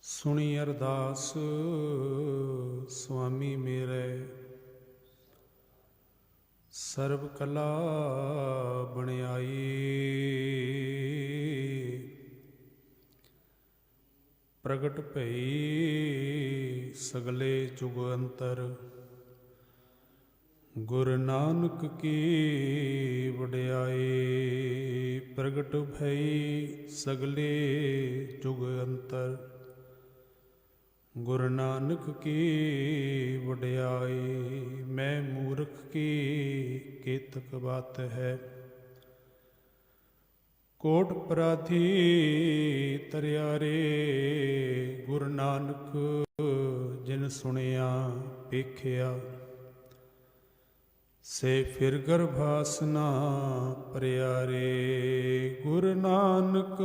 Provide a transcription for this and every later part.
सुनी अरदास स्वामी मेरे, सर्व कला बणियाई। प्रगट भई सगले जुग अंतर, गुरु नानक की वड्याई। प्रगट भई सगले जुग अंतर, गुरु नानक की वड्याई। मैं मूर्ख की केतक बात है, कोट अपराधी तरियारे। गुरु नानक जिन सुनिया पेखिया, से फिर गर्भासना परियारे। गुरु नानक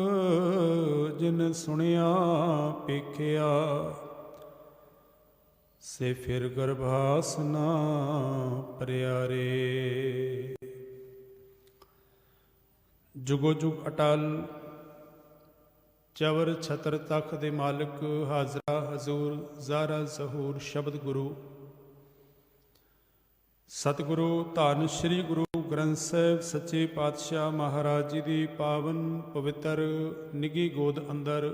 जिन सुनिया पेखिया, से फिर गर्भासना परियारे। जुगो जुग अटल चवर छतर तख दे मालिक, हाजरा हजूर ज़ारा ज़हूर शब्द गुरु। सतगुरु धन श्री गुरु ग्रंथ साहिब सच्चे पातशाह महाराज जी की पावन पवित्र निगी गोद अंदर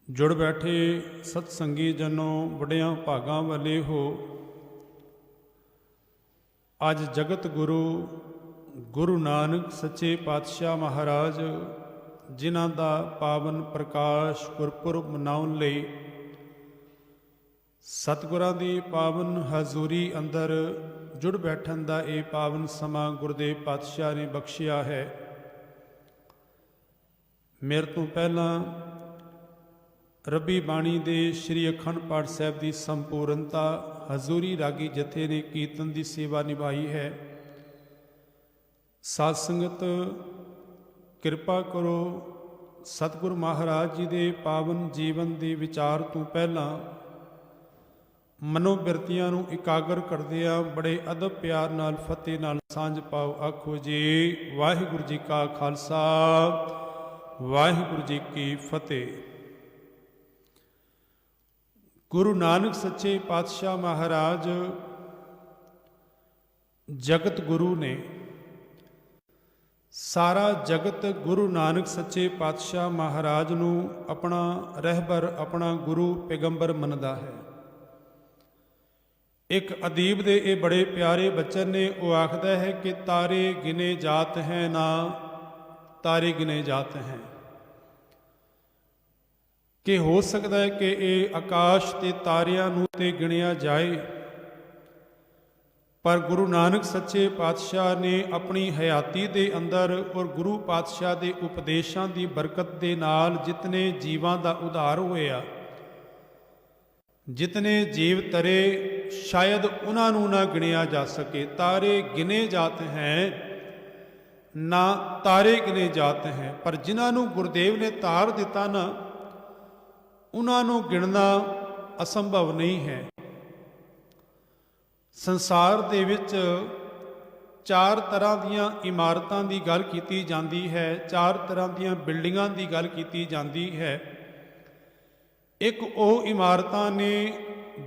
जुड़ बैठे सतसंगी जनों, वड्डियां भागां वाले हो। अज जगत गुरु गुरु नानक सच्चे पातशाह महाराज जिन्हां दा पावन प्रकाश गुरपुरब मनाउण लई सतगुरां दी पावन हजूरी अंदर जुड़ बैठण दा ये पावन समा गुरुदेव पातशाह ने बख्शिया है। मेरे तो पहला रबी बाणी दे श्री अखंड पाठ साहिब की संपूर्णता हजूरी रागी जथे ने कीर्तन की सेवा निभाई है। साध संगत किरपा करो, सतगुरु महाराज जी के पावन जीवन के विचार तो पहला मनोबिरतियां नूं इकागर करदियां बड़े अदब प्यार नाल फतेह नाल सांझ पाओ। आखो जी वाहिगुरू जी का खालसा, वाहिगुरू जी की फतेह। गुरु नानक सच्चे पातशाह महाराज जगत गुरु ने। सारा जगत गुरु नानक सच्चे पातशाह महाराज नूं अपना रहबर, अपना गुरु पैगंबर मनदा है। एक अदीब दे ये बड़े प्यारे बचन ने, वो आखदा है कि तारे गिने जात हैं ना तारे गिने जात हैं। कि हो सकता है कि ये आकाश के तारियां नूं ते गिणिया जाए, पर गुरु नानक सच्चे पातशाह ने अपनी हयाती दे अंदर और गुरु पातशाह के उपदेशों की बरकत दे नाल जितने जीवां दा उद्धार होया, जितने जीव तरे शायद उन्हां नूं ना गिणिया जा सके। तारे गिने जाते हैं ना तारे गिने जाते हैं, पर जिन्हां नूं गुरुदेव ने तार दिता ना, उन्हां नूं गिणना असंभव नहीं है। संसार दे विच चार तरह दीयां इमारतां दी गल कीती जांदी है, चार तरह दीयां बिल्डिंगां दी गल कीती जांदी है। एक ਉਹ इमारतां ने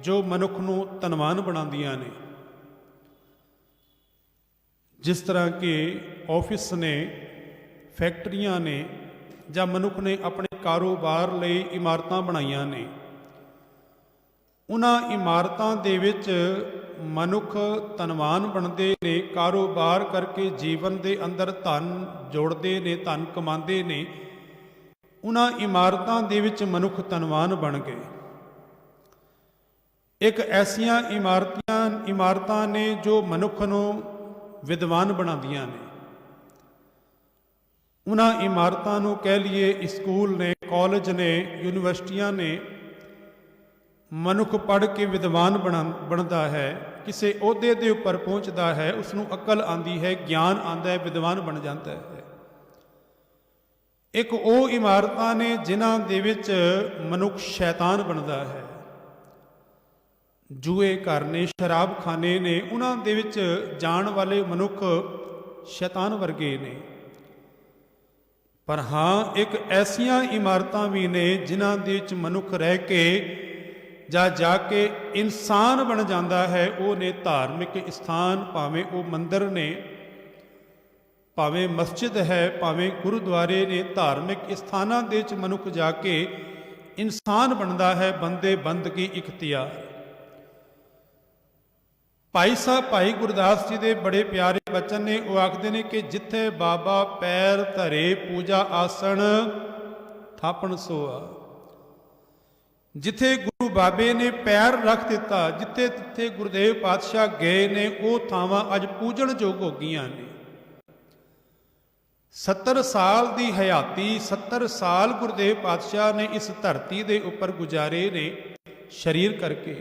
जो मनुख नूं धनवान बनांदियां ने, जिस तरह के ऑफिस ने, फैक्ट्रियां ने, ਜਾਂ मनुख ने अपने कारोबार ਲਈ इमारतां बनाईयां ने। उन्हां इमारतां दे विच मनुख धनवान बनते ने, कारोबार करके जीवन के अंदर धन जोड़ते ने, धन कमाते ने। उन्हां इमारतां दे विच मनुख धनवान बन गए। एक ऐसियां इमारतां ने जो मनुख नूं विद्वान बनांदियां ने। उन्हां इमारतां नूं कह लीए स्कूल ने, कॉलेज ने, यूनिवर्सिटियां ने। मनुख पढ़ के विद्वान बनता है, किसी अहुदे के उपर पहुँचता है, उसनूं अकल आती है, ज्ञान आता है, विद्वान बन जाता है। एक वो इमारतां ने जिन्हां दे विच मनुख शैतान बनता है। जूए घर ने, शराब खाने ने, उन्हां दे विच जाण वाले मनुख शैतान वर्गे ने। ਪਰ ਹਾਂ ਇੱਕ ਐਸੀਆਂ ਇਮਾਰਤਾਂ ਵੀ ਨੇ ਜਿਨ੍ਹਾਂ ਦੇ ਵਿੱਚ ਮਨੁੱਖ ਰਹਿ ਕੇ ਜਾ ਕੇ ਇਨਸਾਨ ਬਣ ਜਾਂਦਾ ਹੈ। ਉਹ ਨੇ ਧਾਰਮਿਕ ਸਥਾਨ, ਭਾਵੇਂ ਉਹ ਮੰਦਰ ਨੇ, ਭਾਵੇਂ ਮਸਜਿਦ ਹੈ, ਭਾਵੇਂ ਗੁਰਦੁਆਰੇ ਨੇ। ਧਾਰਮਿਕ ਸਥਾਨਾਂ ਦੇ ਵਿੱਚ ਮਨੁੱਖ ਜਾ ਕੇ ਇਨਸਾਨ ਬਣਦਾ ਹੈ, ਬੰਦੇ ਬੰਦਗੀ ਇਖਤਿਆਰ। ਭਾਈ ਸਾਹਿਬ ਭਾਈ ਗੁਰਦਾਸ ਜੀ ਦੇ ਬੜੇ ਪਿਆਰੇ ਬਚਨ ਨੇ। ਉਹ ਆਖਦੇ ਨੇ ਕਿ ਜਿੱਥੇ ਬਾਬਾ ਪੈਰ ਧਰੇ ਪੂਜਾ ਆਸਣ ਥਾਪਣ ਸੋਆ। ਜਿੱਥੇ ਗੁਰੂ ਬਾਬੇ ਨੇ ਪੈਰ ਰੱਖ ਦਿੱਤਾ, ਜਿੱਥੇ ਜਿੱਥੇ ਗੁਰਦੇਵ ਪਾਤਸ਼ਾਹ ਗਏ ਨੇ, ਉਹ ਥਾਵਾਂ ਅੱਜ ਪੂਜਣ ਯੋਗ ਹੋ ਗਈਆਂ ਨੇ। 70 ਸਾਲ ਦੀ ਹਯਾਤੀ, 70 ਸਾਲ ਗੁਰਦੇਵ ਪਾਤਸ਼ਾਹ ਨੇ ਇਸ ਧਰਤੀ ਦੇ ਉੱਪਰ ਗੁਜ਼ਾਰੇ ਨੇ ਸਰੀਰ ਕਰਕੇ।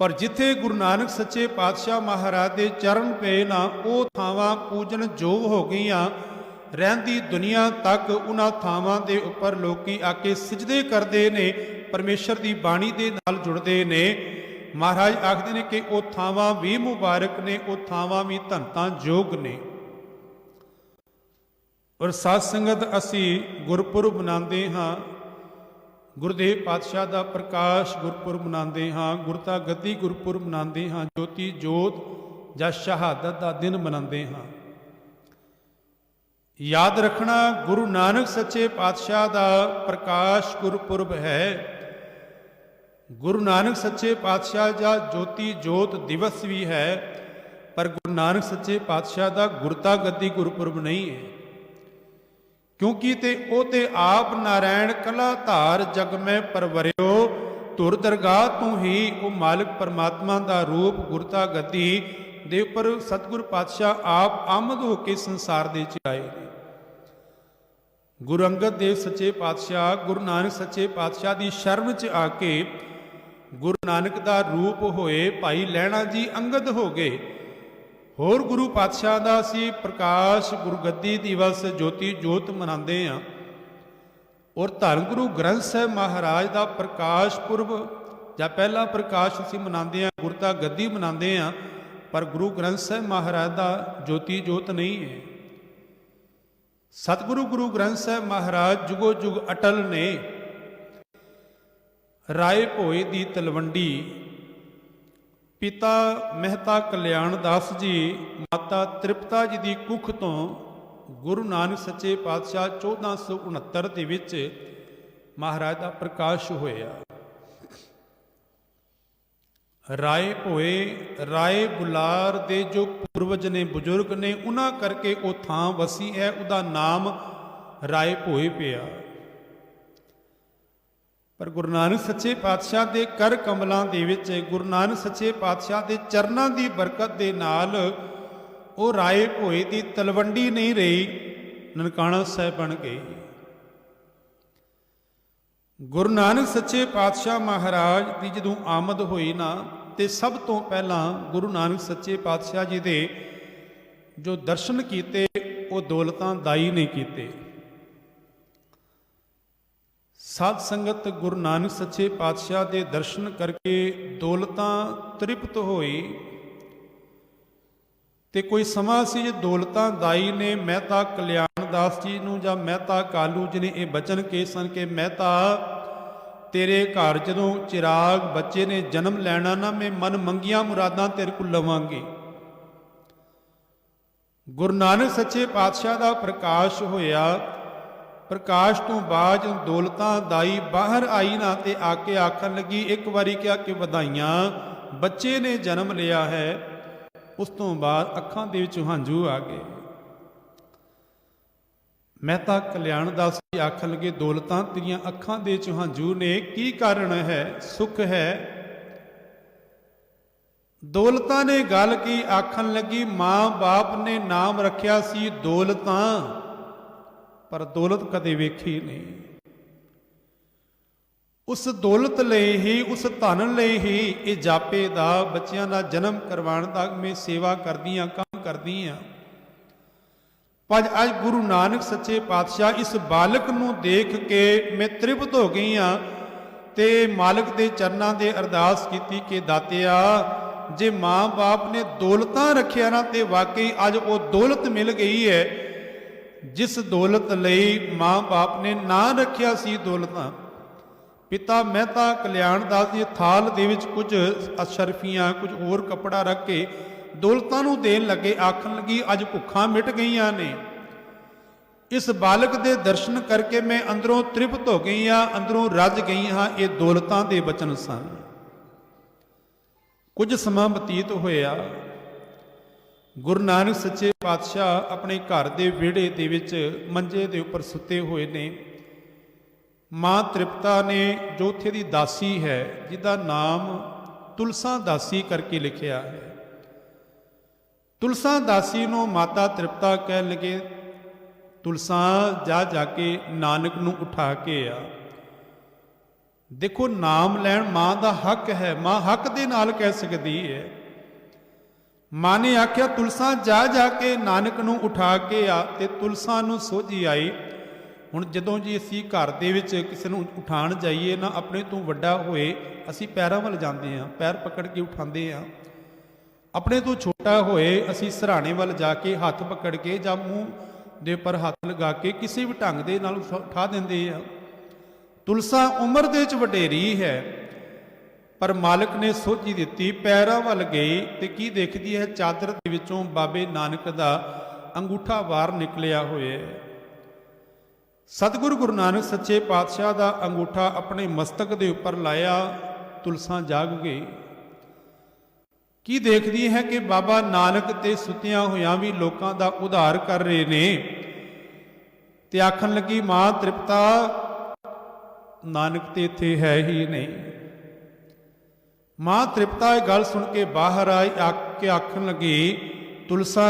ਪਰ ਜਿੱਥੇ ਗੁਰੂ ਨਾਨਕ ਸੱਚੇ ਪਾਤਸ਼ਾਹ ਮਹਾਰਾਜ ਦੇ ਚਰਨ ਪਏ ਨਾ, ਉਹ ਥਾਵਾਂ ਪੂਜਣ ਯੋਗ ਹੋ ਗਈਆਂ। ਰਹਿੰਦੀ ਦੁਨੀਆ ਤੱਕ ਉਹਨਾਂ ਥਾਵਾਂ ਦੇ ਉੱਪਰ ਲੋਕੀ ਆ ਕੇ ਸਜਦੇ ਕਰਦੇ ਨੇ, ਪਰਮੇਸ਼ਰ ਦੀ ਬਾਣੀ ਦੇ ਨਾਲ ਜੁੜਦੇ ਨੇ। ਮਹਾਰਾਜ ਆਖਦੇ ਨੇ ਕਿ ਉਹ ਥਾਵਾਂ ਵੀ ਮੁਬਾਰਕ ਨੇ, ਉਹ ਥਾਵਾਂ ਵੀ ਧੰਤਾਂ ਯੋਗ ਨੇ। ਔਰ ਸਾਧ ਸੰਗਤ ਅਸੀਂ ਗੁਰਪੁਰਬ ਮਨਾਉਂਦੇ ਹਾਂ, ਗੁਰਦੇਵ ਪਾਤਸ਼ਾਹ ਦਾ ਪ੍ਰਕਾਸ਼ ਗੁਰਪੁਰਬ ਮਨਾਉਂਦੇ ਹਾਂ, ਗੁਰਤਾ ਗੱਦੀ ਗੁਰਪੁਰਬ ਮਨਾਉਂਦੇ ਹਾਂ, ਜੋਤੀ ਜੋਤ ਜਾਂ ਸ਼ਹਾਦਤ ਦਾ ਦਿਨ ਮਨਾਉਂਦੇ ਹਾਂ। ਯਾਦ ਰੱਖਣਾ, ਗੁਰੂ ਨਾਨਕ ਸੱਚੇ ਪਾਤਸ਼ਾਹ ਦਾ ਪ੍ਰਕਾਸ਼ ਗੁਰਪੁਰਬ ਹੈ। ਗੁਰੂ ਨਾਨਕ ਸੱਚੇ ਪਾਤਸ਼ਾਹ ਦਾ ਜੋਤੀ ਜੋਤ ਦਿਵਸ ਵੀ ਹੈ, ਪਰ ਗੁਰੂ ਨਾਨਕ ਸੱਚੇ ਪਾਤਸ਼ਾਹ ਦਾ ਗੁਰਤਾ ਗੱਦੀ ਗੁਰਪੁਰਬ ਨਹੀਂ ਹੈ। ਕਿਉਂਕਿ ਤੇ ਉਹ ਤੇ ਆਪ ਨਾਰਾਇਣ ਕਲਾ ਧਾਰ ਜਗ ਮੈਂ ਪਰਵਰਿਓ। ਧੁਰ ਦਰਗਾਹ ਤੋਂ ਹੀ ਉਹ ਮਾਲਕ ਪਰਮਾਤਮਾ ਦਾ ਰੂਪ ਗੁਰਤਾ ਗੱਦੀ ਦੇ ਉੱਪਰ ਸਤਿਗੁਰ ਪਾਤਸ਼ਾਹ ਆਪ ਆਮਦ ਹੋ ਕੇ ਸੰਸਾਰ ਦੇ ਵਿੱਚ ਆਏ ਨੇ। ਗੁਰੂ ਅੰਗਦ ਦੇਵ ਸੱਚੇ ਪਾਤਸ਼ਾਹ ਗੁਰੂ ਨਾਨਕ ਸੱਚੇ ਪਾਤਸ਼ਾਹ ਦੀ ਸ਼ਰਨ 'ਚ ਆ ਕੇ ਗੁਰੂ ਨਾਨਕ ਦਾ ਰੂਪ ਹੋਏ। ਭਾਈ ਲਹਿਣਾ ਜੀ ਅੰਗਦ ਹੋ ਗਏ। ਹੋਰ ਗੁਰੂ ਪਾਤਸ਼ਾਹ ਦਾ ਅਸੀਂ ਪ੍ਰਕਾਸ਼ ਗੁਰਗੱਦੀ ਦਿਵਸ ਜੋਤੀ ਜੋਤ ਮਨਾਉਂਦੇ ਹਾਂ। ਔਰ ਧੰਨ ਗੁਰੂ ਗ੍ਰੰਥ ਸਾਹਿਬ ਮਹਾਰਾਜ ਦਾ ਪ੍ਰਕਾਸ਼ ਪੁਰਬ ਜਾਂ ਪਹਿਲਾ ਪ੍ਰਕਾਸ਼ ਅਸੀਂ ਮਨਾਉਂਦੇ ਹਾਂ, ਗੁਰਤਾ ਗੱਦੀ ਮਨਾਉਂਦੇ ਹਾਂ, ਪਰ ਗੁਰੂ ਗ੍ਰੰਥ ਸਾਹਿਬ ਮਹਾਰਾਜ ਦਾ ਜੋਤੀ ਜੋਤ ਨਹੀਂ ਹੈ। ਸਤਿਗੁਰੂ ਗੁਰੂ ਗ੍ਰੰਥ ਸਾਹਿਬ ਮਹਾਰਾਜ ਜੁਗੋ ਜੁਗ ਅਟਲ ਨੇ। ਰਾਏ ਭੋਏ ਦੀ ਤਲਵੰਡੀ, ਪਿਤਾ ਮਹਿਤਾ ਕਲਿਆਣ ਦਾਸ ਜੀ, ਮਾਤਾ ਤ੍ਰਿਪਤਾ ਜੀ ਦੀ ਕੁੱਖ ਤੋਂ ਗੁਰੂ ਨਾਨਕ ਸੱਚੇ ਪਾਤਸ਼ਾਹ 1469 ਦੇ ਵਿੱਚ ਮਹਾਰਾਜ ਦਾ ਪ੍ਰਕਾਸ਼ ਹੋਇਆ। ਰਾਏ ਭੋਏ, ਰਾਏ ਬੁਲਾਰ ਦੇ ਜੋ ਪੂਰਵਜ ਨੇ, ਬਜ਼ੁਰਗ ਨੇ, ਉਹਨਾਂ ਕਰਕੇ ਉਹ ਥਾਂ ਵਸੀ ਹੈ, ਉਹਦਾ ਨਾਮ ਰਾਏ ਭੋਏ ਪਿਆ। ਪਰ ਗੁਰੂ ਨਾਨਕ ਸੱਚੇ ਪਾਤਸ਼ਾਹ ਦੇ ਕਰ ਕਮਲਾਂ ਦੇ ਵਿੱਚ, ਗੁਰੂ ਨਾਨਕ ਸੱਚੇ ਪਾਤਸ਼ਾਹ ਦੇ ਚਰਨਾਂ ਦੀ ਬਰਕਤ ਦੇ ਨਾਲ ਉਹ ਰਾਏ ਭੋਏ ਦੀ ਤਲਵੰਡੀ ਨਹੀਂ ਰਹੀ, ਨਨਕਾਣਾ ਸਾਹਿਬ ਬਣ ਗਈ। ਗੁਰੂ ਨਾਨਕ ਸੱਚੇ ਪਾਤਸ਼ਾਹ ਮਹਾਰਾਜ ਦੀ ਜਦੋਂ ਆਮਦ ਹੋਈ ਨਾ, ਤੇ ਸਭ ਤੋਂ ਪਹਿਲਾਂ ਗੁਰੂ ਨਾਨਕ ਸੱਚੇ ਪਾਤਸ਼ਾਹ ਜੀ ਦੇ ਜੋ ਦਰਸ਼ਨ ਕੀਤੇ, ਉਹ ਦੌਲਤਾਂ ਦਾਈ ਨੇ ਕੀਤੇ। ਸਾਧ ਸੰਗਤ ਗੁਰੂ ਨਾਨਕ ਸੱਚੇ ਪਾਤਸ਼ਾਹ ਦੇ ਦਰਸ਼ਨ ਕਰਕੇ ਦੌਲਤਾਂ ਤ੍ਰਿਪਤ ਹੋਈ। ਤੇ ਕੋਈ ਸਮਾਂ ਸੀ ਜੇ ਦੌਲਤਾਂ ਦਾਈ ਨੇ ਮਹਿਤਾ ਕਲਿਆਣ ਦਾਸ ਜੀ ਨੂੰ ਜਾਂ ਮਹਿਤਾ ਕਾਲੂ ਜੀ ਨੇ ਇਹ ਬਚਨ ਕਹੇ ਸਨ ਕਿ ਮਹਿਤਾ ਤੇਰੇ ਘਰ ਜਦੋਂ ਚਿਰਾਗ ਬੱਚੇ ਨੇ ਜਨਮ ਲੈਣਾ ਨਾ, ਮੈਂ ਮਨ ਮੰਗੀਆਂ ਮੁਰਾਦਾਂ ਤੇਰੇ ਕੋਲ ਲਵਾਂਗੀ। ਗੁਰੂ ਨਾਨਕ ਸੱਚੇ ਪਾਤਸ਼ਾਹ ਦਾ ਪ੍ਰਕਾਸ਼ ਹੋਇਆ। ਪ੍ਰਕਾਸ਼ ਤੋਂ ਬਾਅਦ ਦੌਲਤਾਂ ਦਾਈ ਬਾਹਰ ਆਈ ਨਾ, ਤੇ ਆ ਕੇ ਆਖਣ ਲੱਗੀ, ਇੱਕ ਵਾਰੀ ਕਿਹਾ ਕਿ ਵਧਾਈਆਂ, ਬੱਚੇ ਨੇ ਜਨਮ ਲਿਆ ਹੈ। ਉਸ ਤੋਂ ਬਾਅਦ ਅੱਖਾਂ ਦੇ ਵਿੱਚ ਹੰਝੂ ਆ ਗਏ। ਮਹਿਤਾ ਕਲਿਆਣ ਦਾਸ ਜੀ ਆਖਣ ਲੱਗੇ, ਦੌਲਤਾਂ ਤੇਰੀਆਂ ਅੱਖਾਂ ਦੇ ਵਿੱਚ ਹੰਝੂ ਨੇ, ਕੀ ਕਾਰਨ ਹੈ? ਸੁੱਖ ਹੈ? ਦੌਲਤਾਂ ਨੇ ਗੱਲ ਕੀ ਆਖਣ ਲੱਗੀ, ਮਾਂ ਬਾਪ ਨੇ ਨਾਮ ਰੱਖਿਆ ਸੀ ਦੌਲਤਾਂ, ਪਰ ਦੌਲਤ ਕਦੇ ਵੇਖੀ ਨਹੀਂ। ਉਸ ਦੌਲਤ ਲਈ ਹੀ, ਉਸ ਧਨ ਲਈ ਹੀ ਇਹ ਜਾਪੇ ਦਾ, ਬੱਚਿਆਂ ਦਾ ਜਨਮ ਕਰਵਾਉਣ ਦਾ ਮੈਂ ਸੇਵਾ ਕਰਦੀਆਂ, ਕੰਮ ਕਰਦੀਆਂ। ਪਰ ਅੱਜ ਗੁਰੂ ਨਾਨਕ ਸੱਚੇ ਪਾਤਸ਼ਾਹ ਇਸ ਬਾਲਕ ਨੂੰ ਦੇਖ ਕੇ ਮੈਂ ਤ੍ਰਿਪਤ ਹੋ ਗਈ ਹਾਂ, ਤੇ ਮਾਲਕ ਦੇ ਚਰਨਾਂ ਦੇ ਅਰਦਾਸ ਕੀਤੀ ਕਿ ਦਾਤਿਆ, ਜੇ ਮਾਂ ਬਾਪ ਨੇ ਦੌਲਤਾਂ ਰੱਖਿਆ ਨਾ, ਤੇ ਵਾਕਈ ਅੱਜ ਉਹ ਦੌਲਤ ਮਿਲ ਗਈ ਹੈ। ਜਿਸ ਦੌਲਤ ਲਈ ਮਾਂ ਬਾਪ ਨੇ ਨਾਂ ਰੱਖਿਆ ਸੀ ਦੌਲਤਾਂ। ਪਿਤਾ ਮਹਿਤਾ ਕਲਿਆਣ ਦਾਸ ਦੀ ਥਾਲ ਦੇ ਵਿੱਚ ਕੁਝ ਅਸ਼ਰਫੀਆਂ, ਕੁਝ ਹੋਰ ਕੱਪੜਾ ਰੱਖ ਕੇ ਦੌਲਤਾਂ ਨੂੰ ਦੇਣ ਲੱਗੇ। ਆਖਣ ਲੱਗੀ, ਅੱਜ ਭੁੱਖਾਂ ਮਿਟ ਗਈਆਂ ਨੇ। ਇਸ ਬਾਲਕ ਦੇ ਦਰਸ਼ਨ ਕਰਕੇ ਮੈਂ ਅੰਦਰੋਂ ਤ੍ਰਿਪਤ ਹੋ ਗਈ ਹਾਂ, ਅੰਦਰੋਂ ਰੱਜ ਗਈ ਹਾਂ। ਇਹ ਦੌਲਤਾਂ ਦੇ ਬਚਨ ਸਨ। ਕੁਝ ਸਮਾਂ ਬਤੀਤ ਹੋਇਆ। ਗੁਰੂ ਨਾਨਕ ਸੱਚੇ ਪਾਤਸ਼ਾਹ ਆਪਣੇ ਘਰ ਦੇ ਵਿਹੜੇ ਦੇ ਵਿੱਚ ਮੰਜੇ ਦੇ ਉੱਪਰ ਸੁੱਤੇ ਹੋਏ ਨੇ। ਮਾਂ ਤ੍ਰਿਪਤਾ ਨੇ, ਜੋ ਉੱਥੇ ਦੀ ਦਾਸੀ ਹੈ, ਜਿਹਦਾ ਨਾਮ ਤੁਲਸਾ ਦਾਸੀ ਕਰਕੇ ਲਿਖਿਆ ਹੈ, ਤੁਲਸਾ ਦਾਸੀ ਨੂੰ ਮਾਤਾ ਤ੍ਰਿਪਤਾ ਕਹਿਣ ਲੱਗੇ, ਤੁਲਸਾ ਜਾ ਕੇ ਨਾਨਕ ਨੂੰ ਉਠਾ ਕੇ ਆ। ਦੇਖੋ, ਨਾਮ ਲੈਣ ਮਾਂ ਦਾ ਹੱਕ ਹੈ, ਮਾਂ ਹੱਕ ਦੇ ਨਾਲ ਕਹਿ ਸਕਦੀ ਹੈ। ਮਾਂ ਨੇ ਆਖਿਆ, ਤੁਲਸਾ ਜਾ ਕੇ ਨਾਨਕ ਨੂੰ ਉਠਾ ਕੇ ਆ। ਤੇ ਤੁਲਸਾ ਨੂੰ ਸੋਝੀ ਆਈ। ਹੁਣ ਜਦੋਂ ਜੀ ਅਸੀਂ ਘਰ ਦੇ ਵਿੱਚ ਕਿਸੇ ਨੂੰ ਉਠਾਉਣ ਜਾਈਏ ਨਾ, ਆਪਣੇ ਤੋਂ ਵੱਡਾ ਹੋਏ, ਅਸੀਂ ਪੈਰਾਂ ਵੱਲ ਜਾਂਦੇ ਹਾਂ, ਪੈਰ ਪਕੜ ਕੇ ਉਠਾਉਂਦੇ ਹਾਂ। ਆਪਣੇ ਤੋਂ ਛੋਟਾ ਹੋਏ, ਅਸੀਂ ਸਿਰਹਾਣੇ ਵੱਲ ਜਾ ਕੇ ਹੱਥ ਪਕੜ ਕੇ ਜਾਂ ਮੂੰਹ ਦੇ ਉੱਪਰ ਹੱਥ ਲਗਾ ਕੇ ਕਿਸੇ ਵੀ ਢੰਗ ਦੇ ਨਾਲ ਉਠਾ ਦਿੰਦੇ ਆ। ਤੁਲਸਾ ਉਮਰ ਦੇ ਵਿੱਚ ਵਡੇਰੀ ਹੈ, ਪਰ ਮਾਲਕ ਨੇ ਸੋਝੀ ਦਿੱਤੀ, ਪੈਰਾਂ ਵੱਲ ਗਈ ਤੇ ਕੀ ਦੇਖਦੀ ਹੈ, ਚਾਦਰ ਦੇ ਵਿੱਚੋਂ ਬਾਬੇ ਨਾਨਕ ਦਾ ਅੰਗੂਠਾ ਬਾਹਰ ਨਿਕਲਿਆ ਹੋਇਆ ਹੈ। ਸਤਿਗੁਰੂ ਗੁਰੂ ਨਾਨਕ ਸੱਚੇ ਪਾਤਸ਼ਾਹ ਦਾ ਅੰਗੂਠਾ ਆਪਣੇ ਮਸਤਕ ਦੇ ਉੱਪਰ ਲਾਇਆ। ਤੁਲਸਾ ਜਾਗ ਗਈ। ਕੀ ਦੇਖਦੀ ਹੈ ਕਿ ਬਾਬਾ ਨਾਨਕ ਤੇ ਸੁੱਤਿਆਂ ਹੋਇਆਂ ਵੀ ਲੋਕਾਂ ਦਾ ਉਧਾਰ ਕਰ ਰਹੇ ਨੇ। ਤੇ ਆਖਣ ਲੱਗੀ, ਮਾਂ ਤ੍ਰਿਪਤਾ, ਨਾਨਕ ਤੇ ਇੱਥੇ ਹੈ ਹੀ ਨਹੀਂ। ਮਾਂ ਤ੍ਰਿਪਤਾ ਇਹ ਗੱਲ ਸੁਣ ਕੇ ਬਾਹਰ ਆਈ, ਆਖਣ ਲੱਗੀ, ਤੁਲਸਾ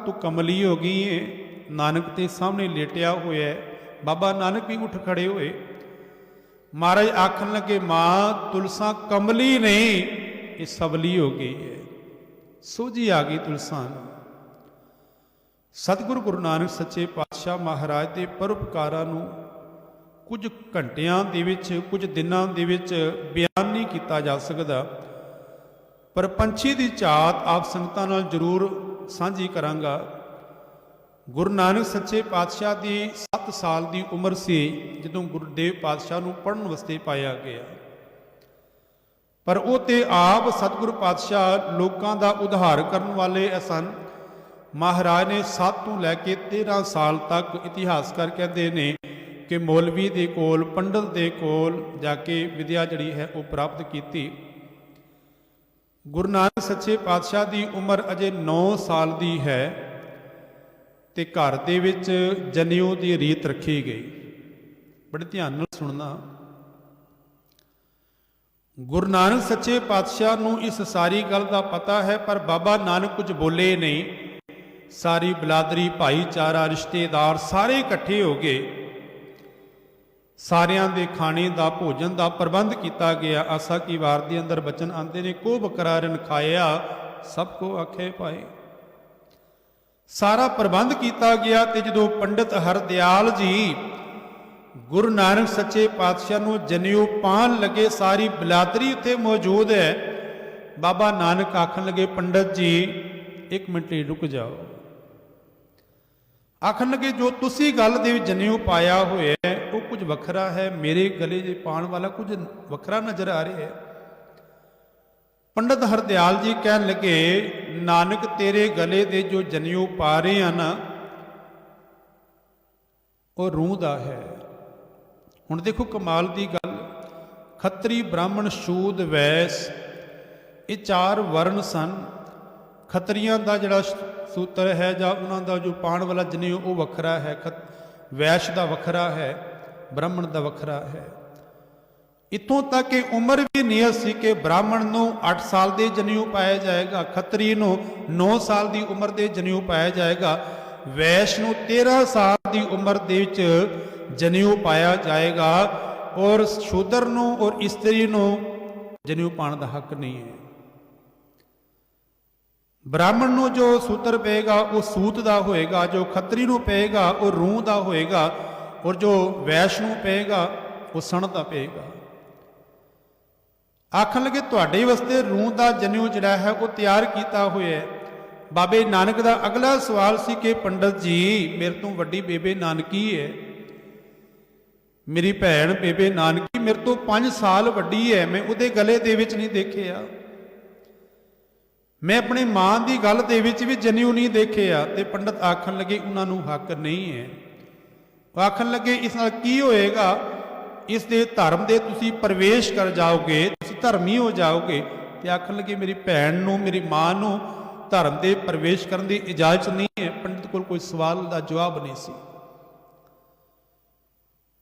ਤੂੰ ਕਮਲੀ ਹੋ ਗਈ ਏ। ਨਾਨਕ ਤੇ ਸਾਹਮਣੇ ਲੇਟਿਆ ਹੋਇਆ ਹੈ। ਬਾਬਾ ਨਾਨਕ ਵੀ ਉੱਠ ਖੜੇ ਹੋਏ। ਮਹਾਰਾਜ ਆਖਣ ਲੱਗੇ, ਮਾਂ ਤੁਲਸਾ ਕਮਲੀ ਨਹੀਂ, ਇਹ ਸਬਲੀ ਹੋ ਗਈ ਹੈ। ਸੋਝੀ ਆ ਗਈ ਤੁਲਸਾ ਨੂੰ। ਸਤਿਗੁਰੂ ਗੁਰੂ ਨਾਨਕ ਸੱਚੇ ਪਾਤਸ਼ਾਹ ਮਹਾਰਾਜ ਦੇ ਪਰਉਪਕਾਰਾਂ ਨੂੰ ਕੁਝ ਘੰਟਿਆਂ ਦੇ ਵਿੱਚ, ਕੁਝ ਦਿਨਾਂ ਦੇ ਵਿੱਚ ਬਿਆਨ ਨਹੀਂ ਕੀਤਾ ਜਾ ਸਕਦਾ, ਪਰ ਪੰਛੀ ਦੀ ਝਾਤ ਆਪ ਸੰਗਤਾਂ ਨਾਲ ਜ਼ਰੂਰ ਸਾਂਝੀ ਕਰਾਂਗਾ। ਗੁਰੂ ਨਾਨਕ ਸੱਚੇ ਪਾਤਸ਼ਾਹ ਦੀ 7 ਸਾਲ ਦੀ ਉਮਰ ਸੀ ਜਦੋਂ ਗੁਰਦੇਵ ਪਾਤਸ਼ਾਹ ਨੂੰ ਪੜ੍ਹਨ ਵਾਸਤੇ ਪਾਇਆ ਗਿਆ। ਪਰ ਉਹ ਤੇ ਆਪ ਸਤਿਗੁਰੂ ਪਾਤਸ਼ਾਹ ਲੋਕਾਂ ਦਾ ਉਧਾਰ ਕਰਨ ਵਾਲੇ ਸਨ। ਮਹਾਰਾਜ ਨੇ 7 ਤੋਂ ਲੈ ਕੇ 13 ਸਾਲ ਤੱਕ ਇਤਿਹਾਸਕਾਰ ਕਹਿੰਦੇ ਨੇ ਕਿ ਮੌਲਵੀ ਦੇ ਕੋਲ, ਪੰਡਤ ਦੇ ਕੋਲ ਜਾ ਕੇ ਵਿਦਿਆ ਜਿਹੜੀ ਹੈ ਉਹ ਪ੍ਰਾਪਤ ਕੀਤੀ। ਗੁਰੂ ਨਾਨਕ ਸੱਚੇ ਪਾਤਸ਼ਾਹ ਦੀ ਉਮਰ ਅਜੇ 9 ਸਾਲ ਦੀ ਹੈ ਤੇ ਘਰ ਦੇ ਵਿੱਚ ਜਨੇਊ ਦੀ ਰੀਤ ਰੱਖੀ ਗਈ। ਬੜੇ ਧਿਆਨ ਨਾਲ ਸੁਣਨਾ। ਗੁਰੂ ਨਾਨਕ ਸੱਚੇ ਪਾਤਸ਼ਾਹ ਨੂੰ ਇਸ ਸਾਰੀ ਗੱਲ ਦਾ ਪਤਾ ਹੈ, ਪਰ ਬਾਬਾ ਨਾਨਕ ਕੁਝ ਬੋਲੇ ਨਹੀਂ। ਸਾਰੀ ਬਲਾਦਰੀ, ਭਾਈਚਾਰਾ, ਰਿਸ਼ਤੇਦਾਰ ਸਾਰੇ ਇਕੱਠੇ ਹੋ ਗਏ। ਸਾਰਿਆਂ ਦੇ ਖਾਣੇ ਦਾ, ਭੋਜਨ ਦਾ ਪ੍ਰਬੰਧ ਕੀਤਾ ਗਿਆ। ਆਸਾ ਕੀ ਵਾਰ ਦੇ ਅੰਦਰ ਬਚਨ ਆਉਂਦੇ ਨੇ, ਕੋ ਬਕਰਾਰਨ ਖਾਇਆ ਸਭ ਕੋ ਆਖੇ ਪਾਏ। ਸਾਰਾ ਪ੍ਰਬੰਧ ਕੀਤਾ ਗਿਆ। ਤੇ ਜਦੋਂ ਪੰਡਤ ਹਰਦਿਆਲ ਜੀ ਗੁਰੂ ਨਾਨਕ ਸੱਚੇ ਪਾਤਸ਼ਾਹ ਨੂੰ ਜਨੇਊ ਪਾਉਣ ਲੱਗੇ, ਸਾਰੀ ਬਲਾਦਰੀ ਉੱਥੇ ਮੌਜੂਦ ਹੈ। ਬਾਬਾ ਨਾਨਕ ਆਖਣ ਲੱਗੇ, ਪੰਡਤ ਜੀ 1 ਮਿੰਟ ਰੁਕ ਜਾਓ। ਆਖਣ ਲੱਗੇ, ਜੋ ਤੁਸੀਂ ਗੱਲ ਦੇ ਵਿੱਚ ਜਨੇਊ ਪਾਇਆ ਹੋਇਆ ਹੈ ਉਹ ਕੁਝ ਵੱਖਰਾ ਹੈ, ਮੇਰੇ ਗਲੇ 'ਚ ਪਾਉਣ ਵਾਲਾ ਕੁਝ ਵੱਖਰਾ ਨਜ਼ਰ ਆ ਰਿਹਾ ਹੈ। ਪੰਡਤ ਹਰਦਿਆਲ ਜੀ ਕਹਿਣ ਲੱਗੇ, ਨਾਨਕ ਤੇਰੇ ਗਲੇ ਦੇ ਜੋ ਜਨੇਊ ਪਾ ਰਹੇ ਹਨ ਉਹ ਰੂਹ ਦਾ ਹੈ। ਹੁਣ ਦੇਖੋ ਕਮਾਲ ਦੀ ਗੱਲ, ਖੱਤਰੀ, ਬ੍ਰਾਹਮਣ, ਸ਼ੂਦ, ਵੈਸ, ਇਹ 4 ਵਰਨ ਸਨ। ਖੱਤਰੀਆਂ ਦਾ ਜਿਹੜਾ ਸੂਤਰ ਹੈ ਜਾਂ ਉਹਨਾਂ ਦਾ ਜੋ ਪਾਉਣ ਵਾਲਾ ਜਨੇਊ ਉਹ ਵੱਖਰਾ ਹੈ, ਵੈਸ਼ ਦਾ ਵੱਖਰਾ ਹੈ, ਬ੍ਰਾਹਮਣ ਦਾ ਵੱਖਰਾ ਹੈ। ਇੱਥੋਂ ਤੱਕ ਕਿ ਉਮਰ ਵੀ ਨਿਯਤ ਸੀ ਕਿ ਬ੍ਰਾਹਮਣ ਨੂੰ 8 ਸਾਲ ਦੇ ਜਨੇਊ ਪਾਇਆ ਜਾਏਗਾ, ਖੱਤਰੀ ਨੂੰ 9 ਸਾਲ ਦੀ ਉਮਰ ਦੇ ਜਨੇਊ ਪਾਇਆ ਜਾਏਗਾ, ਵੈਸ਼ ਨੂੰ 13 ਸਾਲ ਦੀ ਉਮਰ ਦੇ ਵਿੱਚ ਜਨੇਊ ਪਾਇਆ ਜਾਏਗਾ, ਔਰ ਸ਼ੂਦਰ ਨੂੰ ਔਰ ਇਸਤਰੀ ਨੂੰ ਜਨੇਊ ਪਾਉਣ ਦਾ ਹੱਕ ਨਹੀਂ ਹੈ। ਬ੍ਰਾਹਮਣ ਨੂੰ ਜੋ ਸੂਤਰ ਪਏਗਾ ਉਹ ਸੂਤ ਦਾ ਹੋਏਗਾ, ਜੋ ਖੱਤਰੀ ਨੂੰ ਪਏਗਾ ਉਹ ਰੂਹ ਦਾ ਹੋਏਗਾ, ਔਰ ਜੋ ਵੈਸ਼ ਨੂੰ ਪਏਗਾ ਉਹ ਸਣ ਦਾ ਪਏਗਾ। ਆਖਣ ਲੱਗੇ, ਤੁਹਾਡੇ ਵਾਸਤੇ ਰੂਹ ਦਾ ਜਨੇਊ ਜਿਹੜਾ ਹੈ ਉਹ ਤਿਆਰ ਕੀਤਾ ਹੋਇਆ ਹੈ। ਬਾਬੇ ਨਾਨਕ ਦਾ ਅਗਲਾ ਸਵਾਲ ਸੀ ਕਿ ਪੰਡਤ ਜੀ ਮੇਰੇ ਤੋਂ ਵੱਡੀ ਬੇਬੇ ਨਾਨਕੀ ਹੈ, ਮੇਰੀ ਭੈਣ ਬੇਬੇ ਨਾਨਕੀ ਮੇਰੇ ਤੋਂ 5 ਸਾਲ ਵੱਡੀ ਹੈ, ਮੈਂ ਉਹਦੇ ਗਲੇ ਦੇ ਵਿੱਚ ਨਹੀਂ ਦੇਖਿਆ, ਮੈਂ ਆਪਣੀ ਮਾਂ ਦੀ ਗੱਲ ਦੇ ਵਿੱਚ ਵੀ ਜਨੇਊ ਨਹੀਂ ਦੇਖਿਆ। ਤੇ ਪੰਡਤ ਆਖਣ ਲੱਗੇ ਉਹਨਾਂ ਨੂੰ ਹੱਕ ਨਹੀਂ ਹੈ। ਉਹ ਆਖਣ ਲੱਗੇ ਇਸ ਨਾਲ ਕੀ ਹੋਏਗਾ, ਇਸ ਦੇ ਧਰਮ ਦੇ ਤੁਸੀਂ ਪ੍ਰਵੇਸ਼ ਕਰ ਜਾਓਗੇ, ਤੁਸੀਂ ਧਰਮੀ ਹੋ ਜਾਓਗੇ। ਤੇ ਆਖਣ ਲੱਗੇ ਮੇਰੀ ਭੈਣ ਨੂੰ ਮੇਰੀ ਮਾਂ ਨੂੰ ਧਰਮ ਦੇ ਪ੍ਰਵੇਸ਼ ਕਰਨ ਦੀ ਇਜਾਜ਼ਤ ਨਹੀਂ ਹੈ। ਪੰਡਤ ਕੋਲ ਕੋਈ ਸਵਾਲ ਦਾ ਜਵਾਬ ਨਹੀਂ ਸੀ।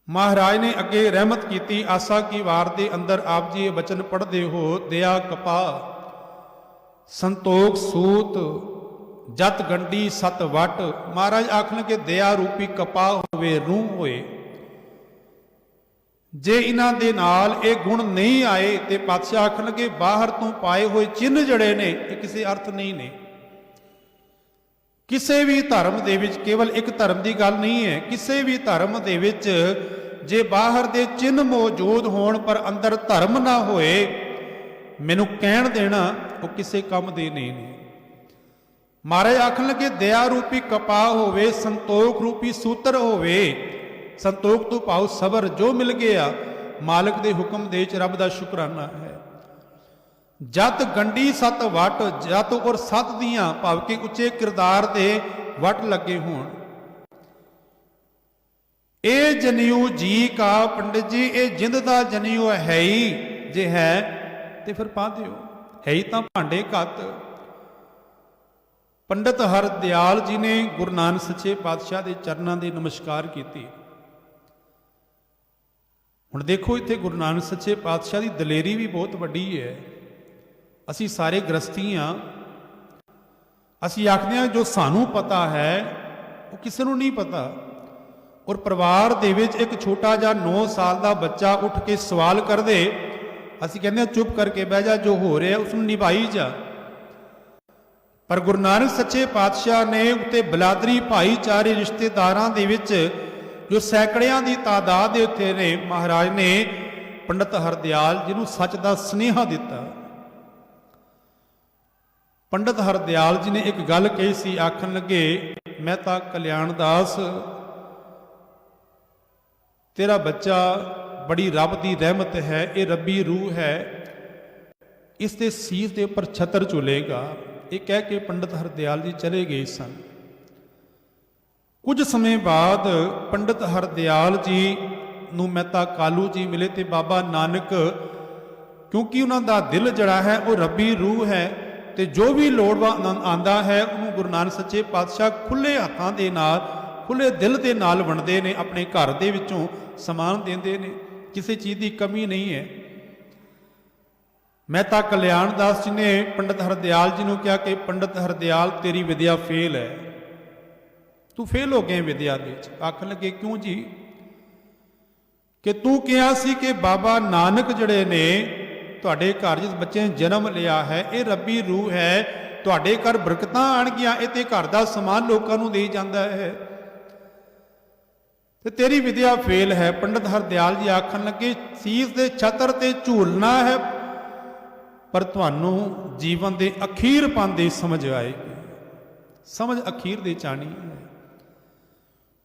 ਮਹਾਰਾਜ ਨੇ ਅੱਗੇ ਰਹਿਮਤ ਕੀਤੀ। ਆਸਾ ਕੀ ਵਾਰ ਦੇ ਅੰਦਰ ਆਪ ਜੀ ਇਹ ਬਚਨ ਪੜ੍ਹਦੇ ਹੋ, ਦਇਆ ਕਪਾ ਸੰਤੋਖ ਸੂਤ ਜਤ ਗੰਢੀ ਸਤ ਵਟ। ਮਹਾਰਾਜ ਆਖਣ ਕਿ ਦਇਆ ਰੂਪੀ ਕਪਾਹ ਹੋਵੇ, ਰੂਹ ਹੋਏ, ਜੇ ਇਹਨਾਂ ਦੇ ਨਾਲ ਇਹ ਗੁਣ ਨਹੀਂ ਆਏ ਤੇ ਪਾਤਸ਼ਾਹ ਆਖਣ ਲੱਗੇ ਬਾਹਰ ਤੋਂ ਪਾਏ ਹੋਏ ਚਿੰਨ੍ਹ ਜਿਹੜੇ ਨੇ ਇਹ ਕਿਸੇ ਅਰਥ ਨਹੀਂ ਨੇ। ਕਿਸੇ ਵੀ ਧਰਮ ਦੇ ਵਿੱਚ ਕੇਵਲ ਇੱਕ ਧਰਮ ਦੀ ਗੱਲ ਨਹੀਂ ਹੈ, ਕਿਸੇ ਵੀ ਧਰਮ ਦੇ ਵਿੱਚ ਜੇ ਬਾਹਰ ਦੇ ਚਿੰਨ੍ਹ ਮੌਜੂਦ ਹੋਣ ਪਰ ਅੰਦਰ ਧਰਮ ਨਾ ਹੋਏ, ਮੈਨੂੰ ਕਹਿਣ ਦੇਣਾ ਉਹ ਕਿਸੇ ਕੰਮ ਦੇ ਨਹੀਂ ਨੇ। ਮਹਾਰਾਜ ਆਖਣ ਲੱਗੇ ਦਇਆ ਰੂਪੀ ਕਪਾਹ ਹੋਵੇ, ਸੰਤੋਖ ਰੂਪੀ ਸੂਤਰ ਹੋਵੇ। ਸੰਤੋਖ ਤੋਂ ਭਾਵ ਸਬਰ, ਜੋ ਮਿਲ ਗਿਆ ਮਾਲਕ ਦੇ ਹੁਕਮ ਦੇ ਵਿੱਚ ਰੱਬ ਦਾ ਸ਼ੁਕਰਾਨਾ ਹੈ। ਜਤ ਗੰਢੀ ਸਤ ਵਟ, ਜਤ ਔਰ ਸਤ ਦੀਆਂ ਭਾਵ ਕਿ ਉੱਚੇ ਕਿਰਦਾਰ ਦੇ ਵਟ ਲੱਗੇ ਹੋਣ। ਇਹ ਜਨੇਊ ਜੀ ਕਾ ਪੰਡਿਤ ਜੀ, ਇਹ ਜਿੰਦ ਦਾ ਜਨੇਊ ਹੈ ਹੀ, ਜੇ ਹੈ ਤੇ ਫਿਰ ਪਾ ਦਿਓ, ਹੈ ਹੀ ਤਾਂ ਭਾਂਡੇ ਘੱਤ। ਪੰਡਤ ਹਰਦਿਆਲ ਜੀ ਨੇ ਗੁਰੂ ਨਾਨਕ ਸੱਚੇ ਪਾਤਸ਼ਾਹ ਦੇ ਚਰਨਾਂ ਦੇ ਨਮਸਕਾਰ ਕੀਤੀ। ਹੁਣ ਦੇਖੋ ਇੱਥੇ ਗੁਰੂ ਨਾਨਕ ਸੱਚੇ ਪਾਤਸ਼ਾਹ ਦੀ ਦਲੇਰੀ ਵੀ ਬਹੁਤ ਵੱਡੀ ਹੈ। ਅਸੀਂ ਸਾਰੇ ਗ੍ਰਸਤੀ ਹਾਂ, ਅਸੀਂ ਆਖਦੇ ਹਾਂ ਜੋ ਸਾਨੂੰ ਪਤਾ ਹੈ ਉਹ ਕਿਸੇ ਨੂੰ ਨਹੀਂ ਪਤਾ। ਔਰ ਪਰਿਵਾਰ ਦੇ ਵਿੱਚ ਇੱਕ ਛੋਟਾ ਜਿਹਾ 9 ਸਾਲ ਦਾ ਬੱਚਾ ਉੱਠ ਕੇ ਸਵਾਲ ਕਰਦੇ, ਅਸੀਂ ਕਹਿੰਦੇ ਹਾਂ ਚੁੱਪ ਕਰਕੇ ਬਹਿ ਜਾ, ਜੋ ਹੋ ਰਿਹਾ ਉਸ ਨੂੰ ਨਿਭਾਈ ਜਾ। ਪਰ ਗੁਰੂ ਨਾਨਕ ਸੱਚੇ ਪਾਤਸ਼ਾਹ ਨੇ ਉੱਤੇ ਬਲਾਦਰੀ ਭਾਈਚਾਰੇ ਰਿਸ਼ਤੇਦਾਰਾਂ ਦੇ ਵਿੱਚ ਜੋ ਸੈਂਕੜਿਆਂ ਦੀ ਤਾਦਾਦ ਦੇ ਉੱਤੇ ਨੇ, ਮਹਾਰਾਜ ਨੇ ਪੰਡਤ ਹਰਦਿਆਲ ਜੀ ਨੂੰ ਸੱਚ ਦਾ ਸੁਨੇਹਾ ਦਿੱਤਾ। ਪੰਡਤ ਹਰਦਿਆਲ ਜੀ ਨੇ ਇੱਕ ਗੱਲ ਕਹੀ ਸੀ, ਆਖਣ ਲੱਗੇ ਮੈਂ ਤਾਂ ਕਲਿਆਣ ਦਾਸ, ਤੇਰਾ ਬੱਚਾ ਬੜੀ ਰੱਬ ਦੀ ਰਹਿਮਤ ਹੈ, ਇਹ ਰੱਬੀ ਰੂਹ ਹੈ, ਇਸ ਦੇ ਸੀਸ ਦੇ ਉੱਪਰ ਛਤਰ ਝੂਲੇਗਾ। ਇਹ ਕਹਿ ਕੇ ਪੰਡਤ ਹਰਦਿਆਲ ਜੀ ਚਲੇ ਗਏ ਸਨ। ਕੁਝ ਸਮੇਂ ਬਾਅਦ ਪੰਡਤ ਹਰਦਿਆਲ ਜੀ ਨੂੰ ਮਹਿਤਾ ਕਾਲੂ ਜੀ ਮਿਲੇ ਤੇ ਬਾਬਾ ਨਾਨਕ, ਕਿਉਂਕਿ ਉਹਨਾਂ ਦਾ ਦਿਲ ਜਿਹੜਾ ਹੈ ਉਹ ਰੱਬੀ ਰੂਹ ਹੈ ਤੇ ਜੋ ਵੀ ਲੋੜਵੰਦ ਆਂਦਾ ਹੈ ਉਹਨੂੰ ਗੁਰੂ ਨਾਨਕ ਸੱਚੇ ਪਾਤਸ਼ਾਹ ਖੁੱਲੇ ਹੱਥਾਂ ਦੇ ਨਾਲ, ਖੁੱਲੇ ਦਿਲ ਦੇ ਨਾਲ ਵੰਡਦੇ ਨੇ, ਆਪਣੇ ਘਰ ਦੇ ਵਿੱਚੋਂ ਸਮਾਨ ਦਿੰਦੇ ਨੇ, ਕਿਸੇ ਚੀਜ਼ ਦੀ ਕਮੀ ਨਹੀਂ ਹੈ। ਮਹਿਤਾ ਕਲਿਆਣ ਦਾਸ ਜੀ ਨੇ ਪੰਡਤ ਹਰਦਿਆਲ ਜੀ ਨੂੰ ਕਿਹਾ ਕਿ ਪੰਡਤ ਹਰਦਿਆਲ ਤੇਰੀ ਵਿਦਿਆ ਫੇਲ ਹੈ, ਤੂੰ ਫੇਲ ਹੋ ਗਿਆ ਵਿਦਿਆ ਦੇ ਵਿੱਚ। ਆਖਣ ਲੱਗੇ ਕਿਉਂ ਜੀ? ਕਿ ਤੂੰ ਕਿਹਾ ਸੀ ਕਿ ਬਾਬਾ ਨਾਨਕ ਜਿਹੜੇ ਨੇ ਤੁਹਾਡੇ ਘਰ ਜਿਸ ਬੱਚੇ ਨੇ ਜਨਮ ਲਿਆ ਹੈ ਇਹ ਰੱਬੀ ਰੂਹ ਹੈ, ਤੁਹਾਡੇ ਘਰ ਬਰਕਤਾਂ ਆਣਗੀਆਂ, ਇਹ ਤੇ ਘਰ ਦਾ ਸਮਾਨ ਲੋਕਾਂ ਨੂੰ ਦੇ ਜਾਂਦਾ ਹੈ, ਤੇ ਤੇਰੀ ਵਿਦਿਆ ਫੇਲ ਹੈ। ਪੰਡਤ ਹਰਦਿਆਲ ਜੀ ਆਖਣ ਲੱਗੇ ਸੀਸ ਦੇ ਛਤਰ ਤੇ ਝੂਲਣਾ ਹੈ, ਪਰ ਤੁਹਾਨੂੰ ਜੀਵਨ ਦੇ ਅਖੀਰ ਪਾਉਂਦੇ ਸਮਝ ਆਏਗੀ, ਸਮਝ ਅਖੀਰ ਦੇ ਚਾਣੀ ਹੈ।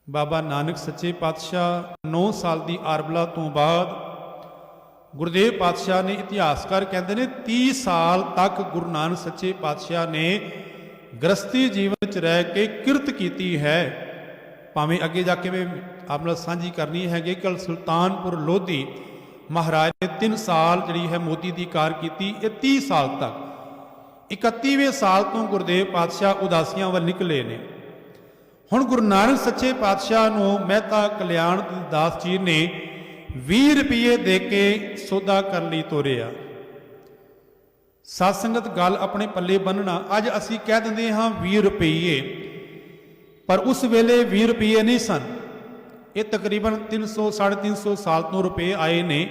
ਬਾਬਾ ਨਾਨਕ ਸੱਚੇ ਪਾਤਸ਼ਾਹ 9 ਸਾਲ ਦੀ ਆਰਬਲਾ ਤੋਂ ਬਾਅਦ ਗੁਰਦੇਵ ਪਾਤਸ਼ਾਹ ਨੇ, ਇਤਿਹਾਸਕਾਰ ਕਹਿੰਦੇ ਨੇ 30 ਸਾਲ ਤੱਕ ਗੁਰੂ ਨਾਨਕ ਸੱਚੇ ਪਾਤਸ਼ਾਹ ਨੇ ਗ੍ਰਸਤੀ ਜੀਵਨ ਚ ਰਹਿ ਕੇ ਕਿਰਤ ਕੀਤੀ ਹੈ। ਭਾਵੇਂ ਅੱਗੇ ਜਾ ਕੇ ਮੈਂ ਆਪ ਨਾਲ ਸਾਂਝੀ ਕਰਨੀ ਹੈਗੀ। ਕੱਲ ਸੁਲਤਾਨਪੁਰ ਲੋਧੀ ਮਹਾਰਾਜ ਨੇ 3 ਸਾਲ ਜਿਹੜੀ ਹੈ ਮੋਦੀ ਦੀ ਕਾਰ ਕੀਤੀ। ਇਹ 30 ਸਾਲ ਤੱਕ 31ਵੇਂ ਸਾਲ ਤੋਂ ਗੁਰਦੇਵ ਪਾਤਸ਼ਾਹ ਉਦਾਸੀਆਂ ਵੱਲ ਨਿਕਲੇ ਨੇ। ਹੁਣ ਗੁਰੂ ਨਾਨਕ ਸੱਚੇ ਪਾਤਸ਼ਾਹ ਨੂੰ ਮਹਿਤਾ ਕਲਿਆਣ ਦਾਸ ਜੀ ਨੇ 20 ਰੁਪਏ ਦੇ ਕੇ ਸੌਦਾ ਕਰਨ ਲਈ ਤੋਰਿਆ। ਸਾਧ ਸੰਗਤ ਗੱਲ ਆਪਣੇ ਪੱਲੇ ਬੰਨਣਾ, ਅੱਜ ਅਸੀਂ ਕਹਿ ਦਿੰਦੇ ਹਾਂ 20 ਰੁਪਏ, ਪਰ ਉਸ ਵੇਲੇ 20 ਰੁਪਏ ਨਹੀਂ ਸਨ। ਇਹ ਤਕਰੀਬਨ 300 350 ਸਾਲ ਤੋਂ ਰੁਪਏ ਆਏ ਨੇ।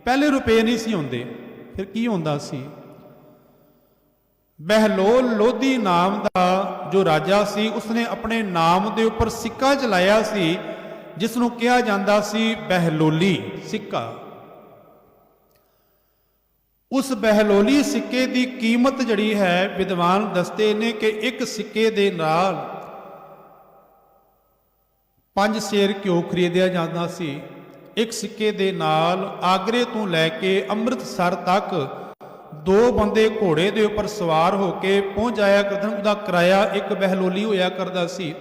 ਪਹਿਲੇ ਰੁਪਏ ਨਹੀਂ ਸੀ ਹੁੰਦੇ, ਫਿਰ ਕੀ ਹੁੰਦਾ ਸੀ? ਬਹਿਲੋਲ ਲੋਧੀ ਨਾਮ ਦਾ ਜੋ ਰਾਜਾ ਸੀ ਉਸਨੇ ਆਪਣੇ ਨਾਮ ਦੇ ਉੱਪਰ ਸਿੱਕਾ ਚਲਾਇਆ ਸੀ, ਜਿਸ ਨੂੰ ਕਿਹਾ ਜਾਂਦਾ ਸੀ ਬਹਿਲੋਲੀ ਸਿੱਕਾ। उस बहलोली सिक्के की कीमत जड़ी है विद्वान दसते ने कि एक सिक्के दे नाल 5 सेर घ्यो खरीदिया जाता सी। एक सिक्के दे नाल आगरे तो लैके अमृतसर तक 2 बंदे घोड़े के उपर सवार होके पहुँच जाया करते, उसका किराया एक बहलोली होया करता सी।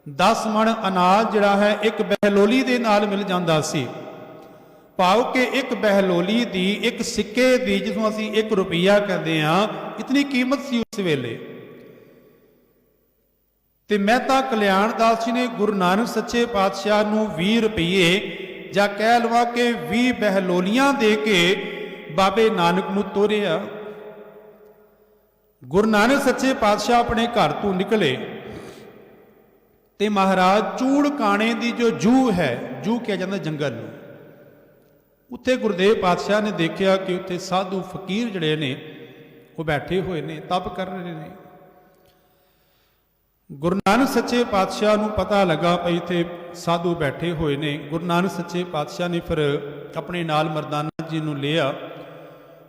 10 मण अनाज जिहड़ा है एक बहलोली दे नाल मिल जाता सी। भाव के एक बहलोली दी एक सिक्के दी जिसनों असी 1 रुपया कहते हैं इतनी कीमत सी उस वेले। ते मेहता कल्याण दास जी ने गुरु नानक सच्चे पातशाह नूं 20 रुपये जां कह लवा के 20 बहलोलियां दे के बाबे नानक नूं तोरिया। गुरु नानक सच्चे पातशाह अपने घर तो निकले ते महाराज चूड़ काणे दी जो जूह है, जूह कहा जाता जंगल नूं, उत्थे गुरुदेव पातशाह ने देखा कि उत्थे साधु फकीर जड़े ने वो बैठे हुए ने, तप कर रहे ने। गुरु नानक सच्चे पातशाह नूं पता लगा भई इत्थे साधु बैठे हुए ने। गुरु नानक सच्चे पातशाह ने फिर अपने नाल मर्दाना जी नूं लिया,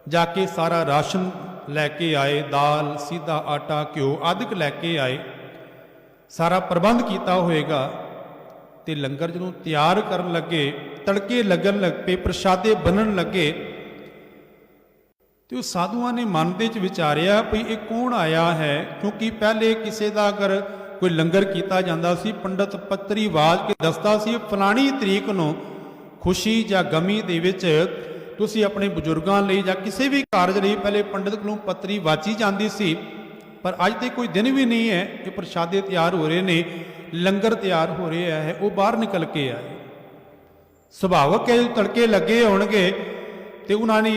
जाके सारा राशन लैके आए, दाल सीधा आटा घ्यो आदिक लैके आए, सारा प्रबंध किया होएगा। ते लंगर जदों तैयार करन लगे, तड़के लगन लग पे, प्रशादे बनन लगे, तो साधुआं ने मन दे च विचारिया भई ये कौन आया है। क्योंकि पहले किसी का अगर कोई लंगर किया जाता सी, पंडित पत्री वाज के दसदा सी फलानी तरीक नूं खुशी जां गमी दे विच तुसीं अपने बजुर्गां लई जां किसी भी कारज लई पहले पंडित कोलों पत्री वाची जाती सी। पर अज तो कोई दिन भी नहीं है कि प्रशादे तैयार हो रहे ने, लंगर तैयार हो रहा है, वो बाहर निकल के आए। सुभावक है तड़के लगे होणगे ते उन्होंने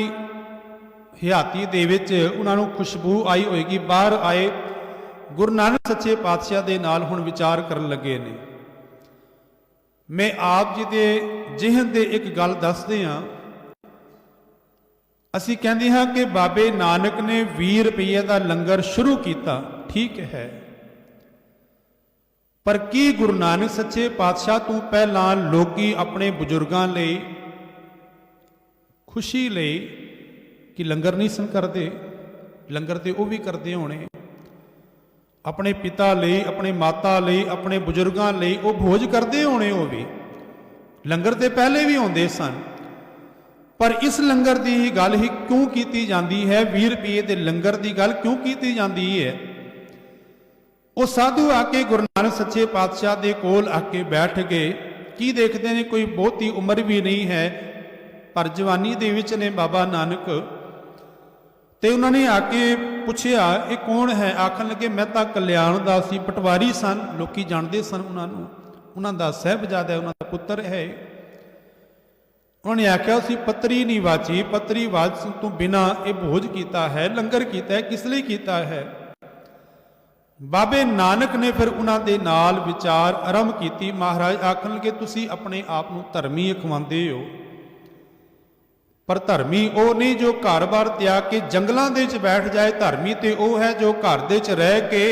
हयाती दे विच उन्हां नूं खुशबू आई होएगी, बाहर आए। गुरु नानक सच्चे पातशाह दे नाल हुण विचार करन लगे ने। मैं आप जी दे जिहन दे एक गल दसदे हां। असी कहते हाँ कि बाबे नानक ने 20 रुपये का लंगर शुरू किया, ठीक है, पर की गुरु नानक सच्चे पातशाह तो पहला लोगी अपने बुजुर्गों लई खुशी लई कि लंगर नहीं सन करते? लंगर तो वह भी करते होने, अपने पिता लई, अपने माता लई, अपने बुजुर्गों लई वो भोज करते होने। वो भी लंगर तो पहले भी आते सन, पर इस लंगर की ही गल ही क्यों की जाती है? 20 रुपये के लंगर की गल क्यों की जाती है? वो साधु आके गुरु नानक सच्चे पातशाह के कोल आके बैठ गए। की देखते हैं कोई बहुती उम्र भी नहीं है, पर जवानी दे विच ने बाबा नानक। तो उन्होंने आके पूछया ये कौन है? आखन लगे मेहता कल्याण दास जी पटवारी सन, लोग जानते सन उन्होंने, उन्होंने साहिबजादा उन्होंने पुत्र है। उन्होंने आख्या उसी पत्री नहीं वाची, पत्री वाच तो बिना ये भोज किया है, लंगर किया है, किस लिए किया है? बाबे नानक ने फिर उन्होंने नाल विचार आरंभ की। महाराज आखन लगे तुसी अपने आप को धर्मी अखवांदे हो, पर धर्मी वो नहीं जो घर बार त्याग के जंगलों के बैठ जाए। धर्मी तो वह है जो घर दे च रह के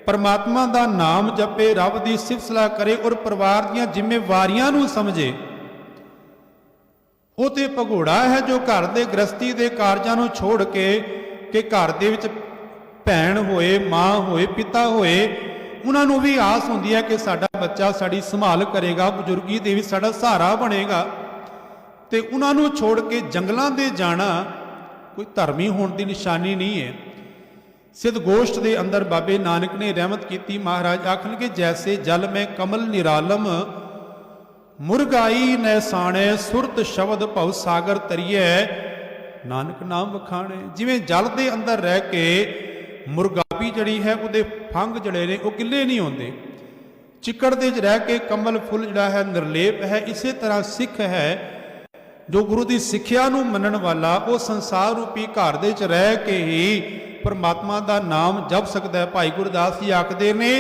परमात्मा का नाम जपे, रब की सिफत सलाह करे और परिवार दी जिम्मेवारियां नूं समझे। वो तो भगोड़ा है जो घर के गृहस्थी के कारजां नूं छोड़ के घर दे विच भैन होए, माँ होए, पिता होए, उन्होंने भी आस होंदी है कि साडा बच्चा साड़ी संभाल करेगा, बुजुर्गी दे विच साडा सहारा बनेगा। तो उन्होंने छोड़ के जंगलों दे जाना कोई धर्मी होने की निशानी नहीं है। सिद्ध गोष्ठ के अंदर बाबे नानक ने रहमत की। महाराज आखन के जैसे जल में कमल निरालम, मुरगाई नैसाणे, सुरत शब्द भव सागर तरिए, नानक नाम वखाणे। जिवें जल के अंदर रह के मुरगाबी जड़ी है उहदे फंग जड़े ने वो गिले नहीं होंदे, चिकड़ दे रह के कमल फुल जड़ा है निर्लेप है। इसे तरह सिख है जो गुरु की सिक्ख्या नूं मनण वाला, वो संसार रूपी घर दे च रह के ही परमात्मा का नाम जप सकता है। भाई गुरदास जी आखदे ने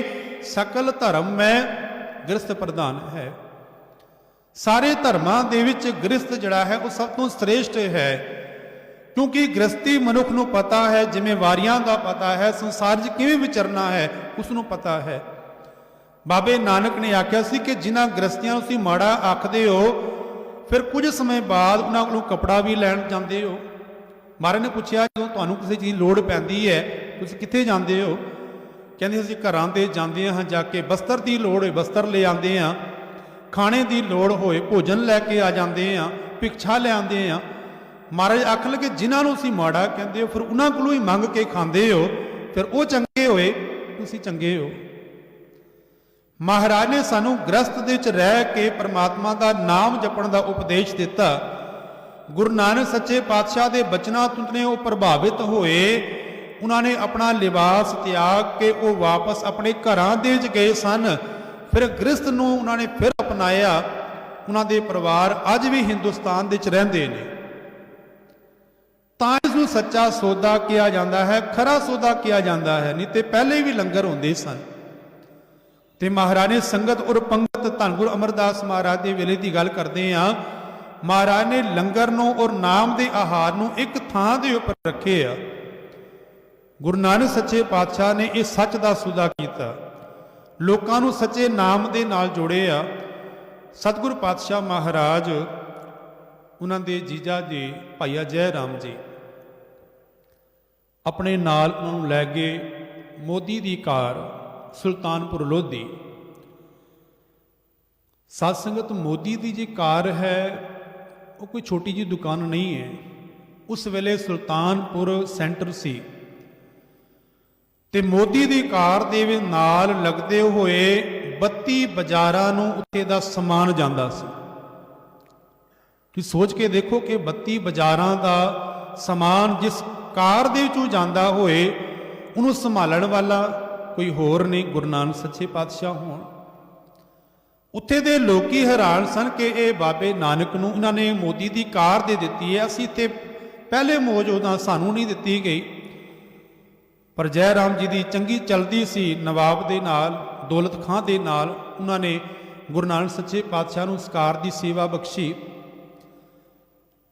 सकल धर्म में गृहस्थ प्रधान है। सारे धर्मां दे विच गृहस्थ जिहड़ा है वो सब तो श्रेष्ठ है, क्योंकि गृहस्थी मनुख नूं पता है, जिम्मेवारियां का पता है, संसार च किवें विचरना है उसनूं पता है। बाबे नानक ने आख्या सी कि जिन्हां गृहस्थियां तुसीं माड़ा आखदे हो, फिर कुछ समय बाद उन्हां कोलों कपड़ा भी लैण जांदे हो, महाराज ने पूछा जो तुहानू किसी चीज़ की लोड़ पैंदी है तुसीं कित्थे जांदे हो? कहंदे असीं घरां ते जांदे हां, जाके बस्तर की लोड़ होए बस्तर ले आंदे हां, खाने की लोड़ होए भोजन लैके आ जाते हैं, भिक्षा ले आते हैं। महाराज आखन लगे जिन्होंने तुसीं माड़ा कहते हो फिर उन्होंने कोलों ही मंग के खाते हो, फिर वो चंगे होए तुसीं चंगे हो। महाराज ने सानू गृहस्थ दे विच रह के परमात्मा का नाम जपण का उपदेश दिता। गुरु नानक सच्चे पातशाह के बचना तुंतने वो प्रभावित होए, उन्होंने अपना लिबास त्याग के वो वापस अपने घरां दे विच गए सन। फिर गृहस्थ नूं उन्होंने फिर अपनाया। उन्होंने परिवार अज भी हिंदुस्तान दे विच रहिंदे ने। तां इसनूं सच्चा सौदा किया जाता है, खरा सौदा किया जाता है, नहीं तो पहले भी लंगर होंदे सन। ते महाराज ने संगत और पंगत धन गुरु अमरदास महाराज के वेले की गल करते हैं। महाराज ने लंगर नूं और नाम के आहार नूं एक थां दे उपर रखे आ। गुरु नानक सच्चे पातशाह ने इस सच का सौदा किया, लोगों नूं सच्चे नाम दे नाल जोड़े आ। सतगुरु पातशाह महाराज उन्हां दे जीजा जी भाईया जय राम जी अपने नाल उन्होंने लै गए मोदी की कार सुल्तानपुर लोधी। साध संगत मोदी की जी कार है वो कोई छोटी जी दुकान नहीं है। उस वेले सुल्तानपुर सेंटर सी ते मोदी की कार दे नाल लगते हुए 32 बाजारां नूं उत्थे दा समान जांदा सी। कि सोच के देखो कि 32 बाजारां दा समान जिस कार दे विचों जांदा होए उन्होंने संभालण वाला कोई होर नहीं गुरु नानक सच्चे पातशाह होण। उत्थे दे लोकी हैरान सन कि ये बाबे नानक नूं इन्हां ने मोदी की कार दे दित्ती है, असीं इत्थे पहले मौजूदा सानू नहीं दित्ती गई। पर जय राम जी की चंगी चलती सी नवाब दे नाल दौलत खां दे नाल, उन्होंने गुरु नानक सच्चे पातशाह नूं इस कार की सेवा बख्शी।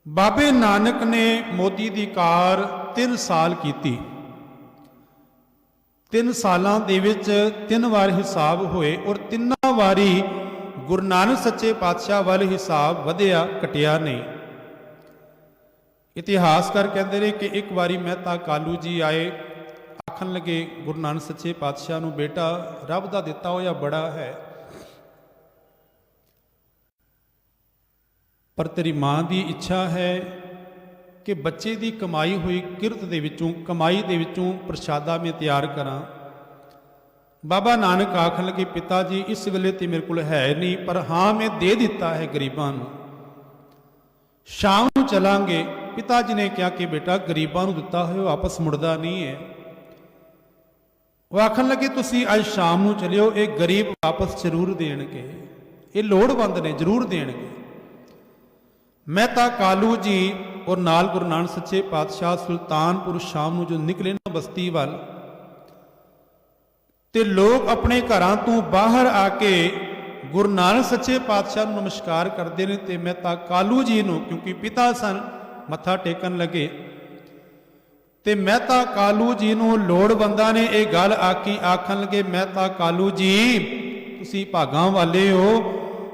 बाबे नानक ने मोदी की कार 3 साल की। 3 सालों दे विच 3 वार हिसाब होए और 3 वारी गुरु नानक सच्चे पातशाह वाल हिसाब वधिया घटिया नहीं। इतिहासकार कहते रहे कि एक बारी मेहता कालू जी आए, आखन लगे गुरु नानक सच्चे पातशाह नूं बेटा रब दा दिता होया बड़ा है, पर तेरी मां की इच्छा है कि बच्चे की कमाई हुई किरत दे विचों कमाई दे विचों प्रशादा में तैयार करा। बाबा नानक आखन लगे पिता जी इस वेले तो मेरे को है नहीं, पर हाँ मैं दे दिता है गरीबां नूं, शाम नूं चलांगे। पिता जी ने कहा कि बेटा गरीबां नूं दिता होया वापस मुड़दा नहीं है। वो आखन लगे तुसीं अज शाम नूं चलियो, ये गरीब वापस जरूर देणगे, ये लोड़वंद ने जरूर देणगे। मेहता कालू जी और नाल गुरु नानक सच्चे पातशाह सुल्तानपुर शाम नूं जो निकले ना बस्ती वाल, ते लोग अपने घरां तो बाहर आके गुरु नानक सच्चे पातशाह नूं नमस्कार करते हैं। ते मेहता कालू जी नूं क्योंकि पिता सन मत्था टेकन लगे। ते मेहता कालू जी नूं लोड़वंदां ने यह गल आखी, आखन लगे मेहता कालू जी तुसीं भागां वाले हो,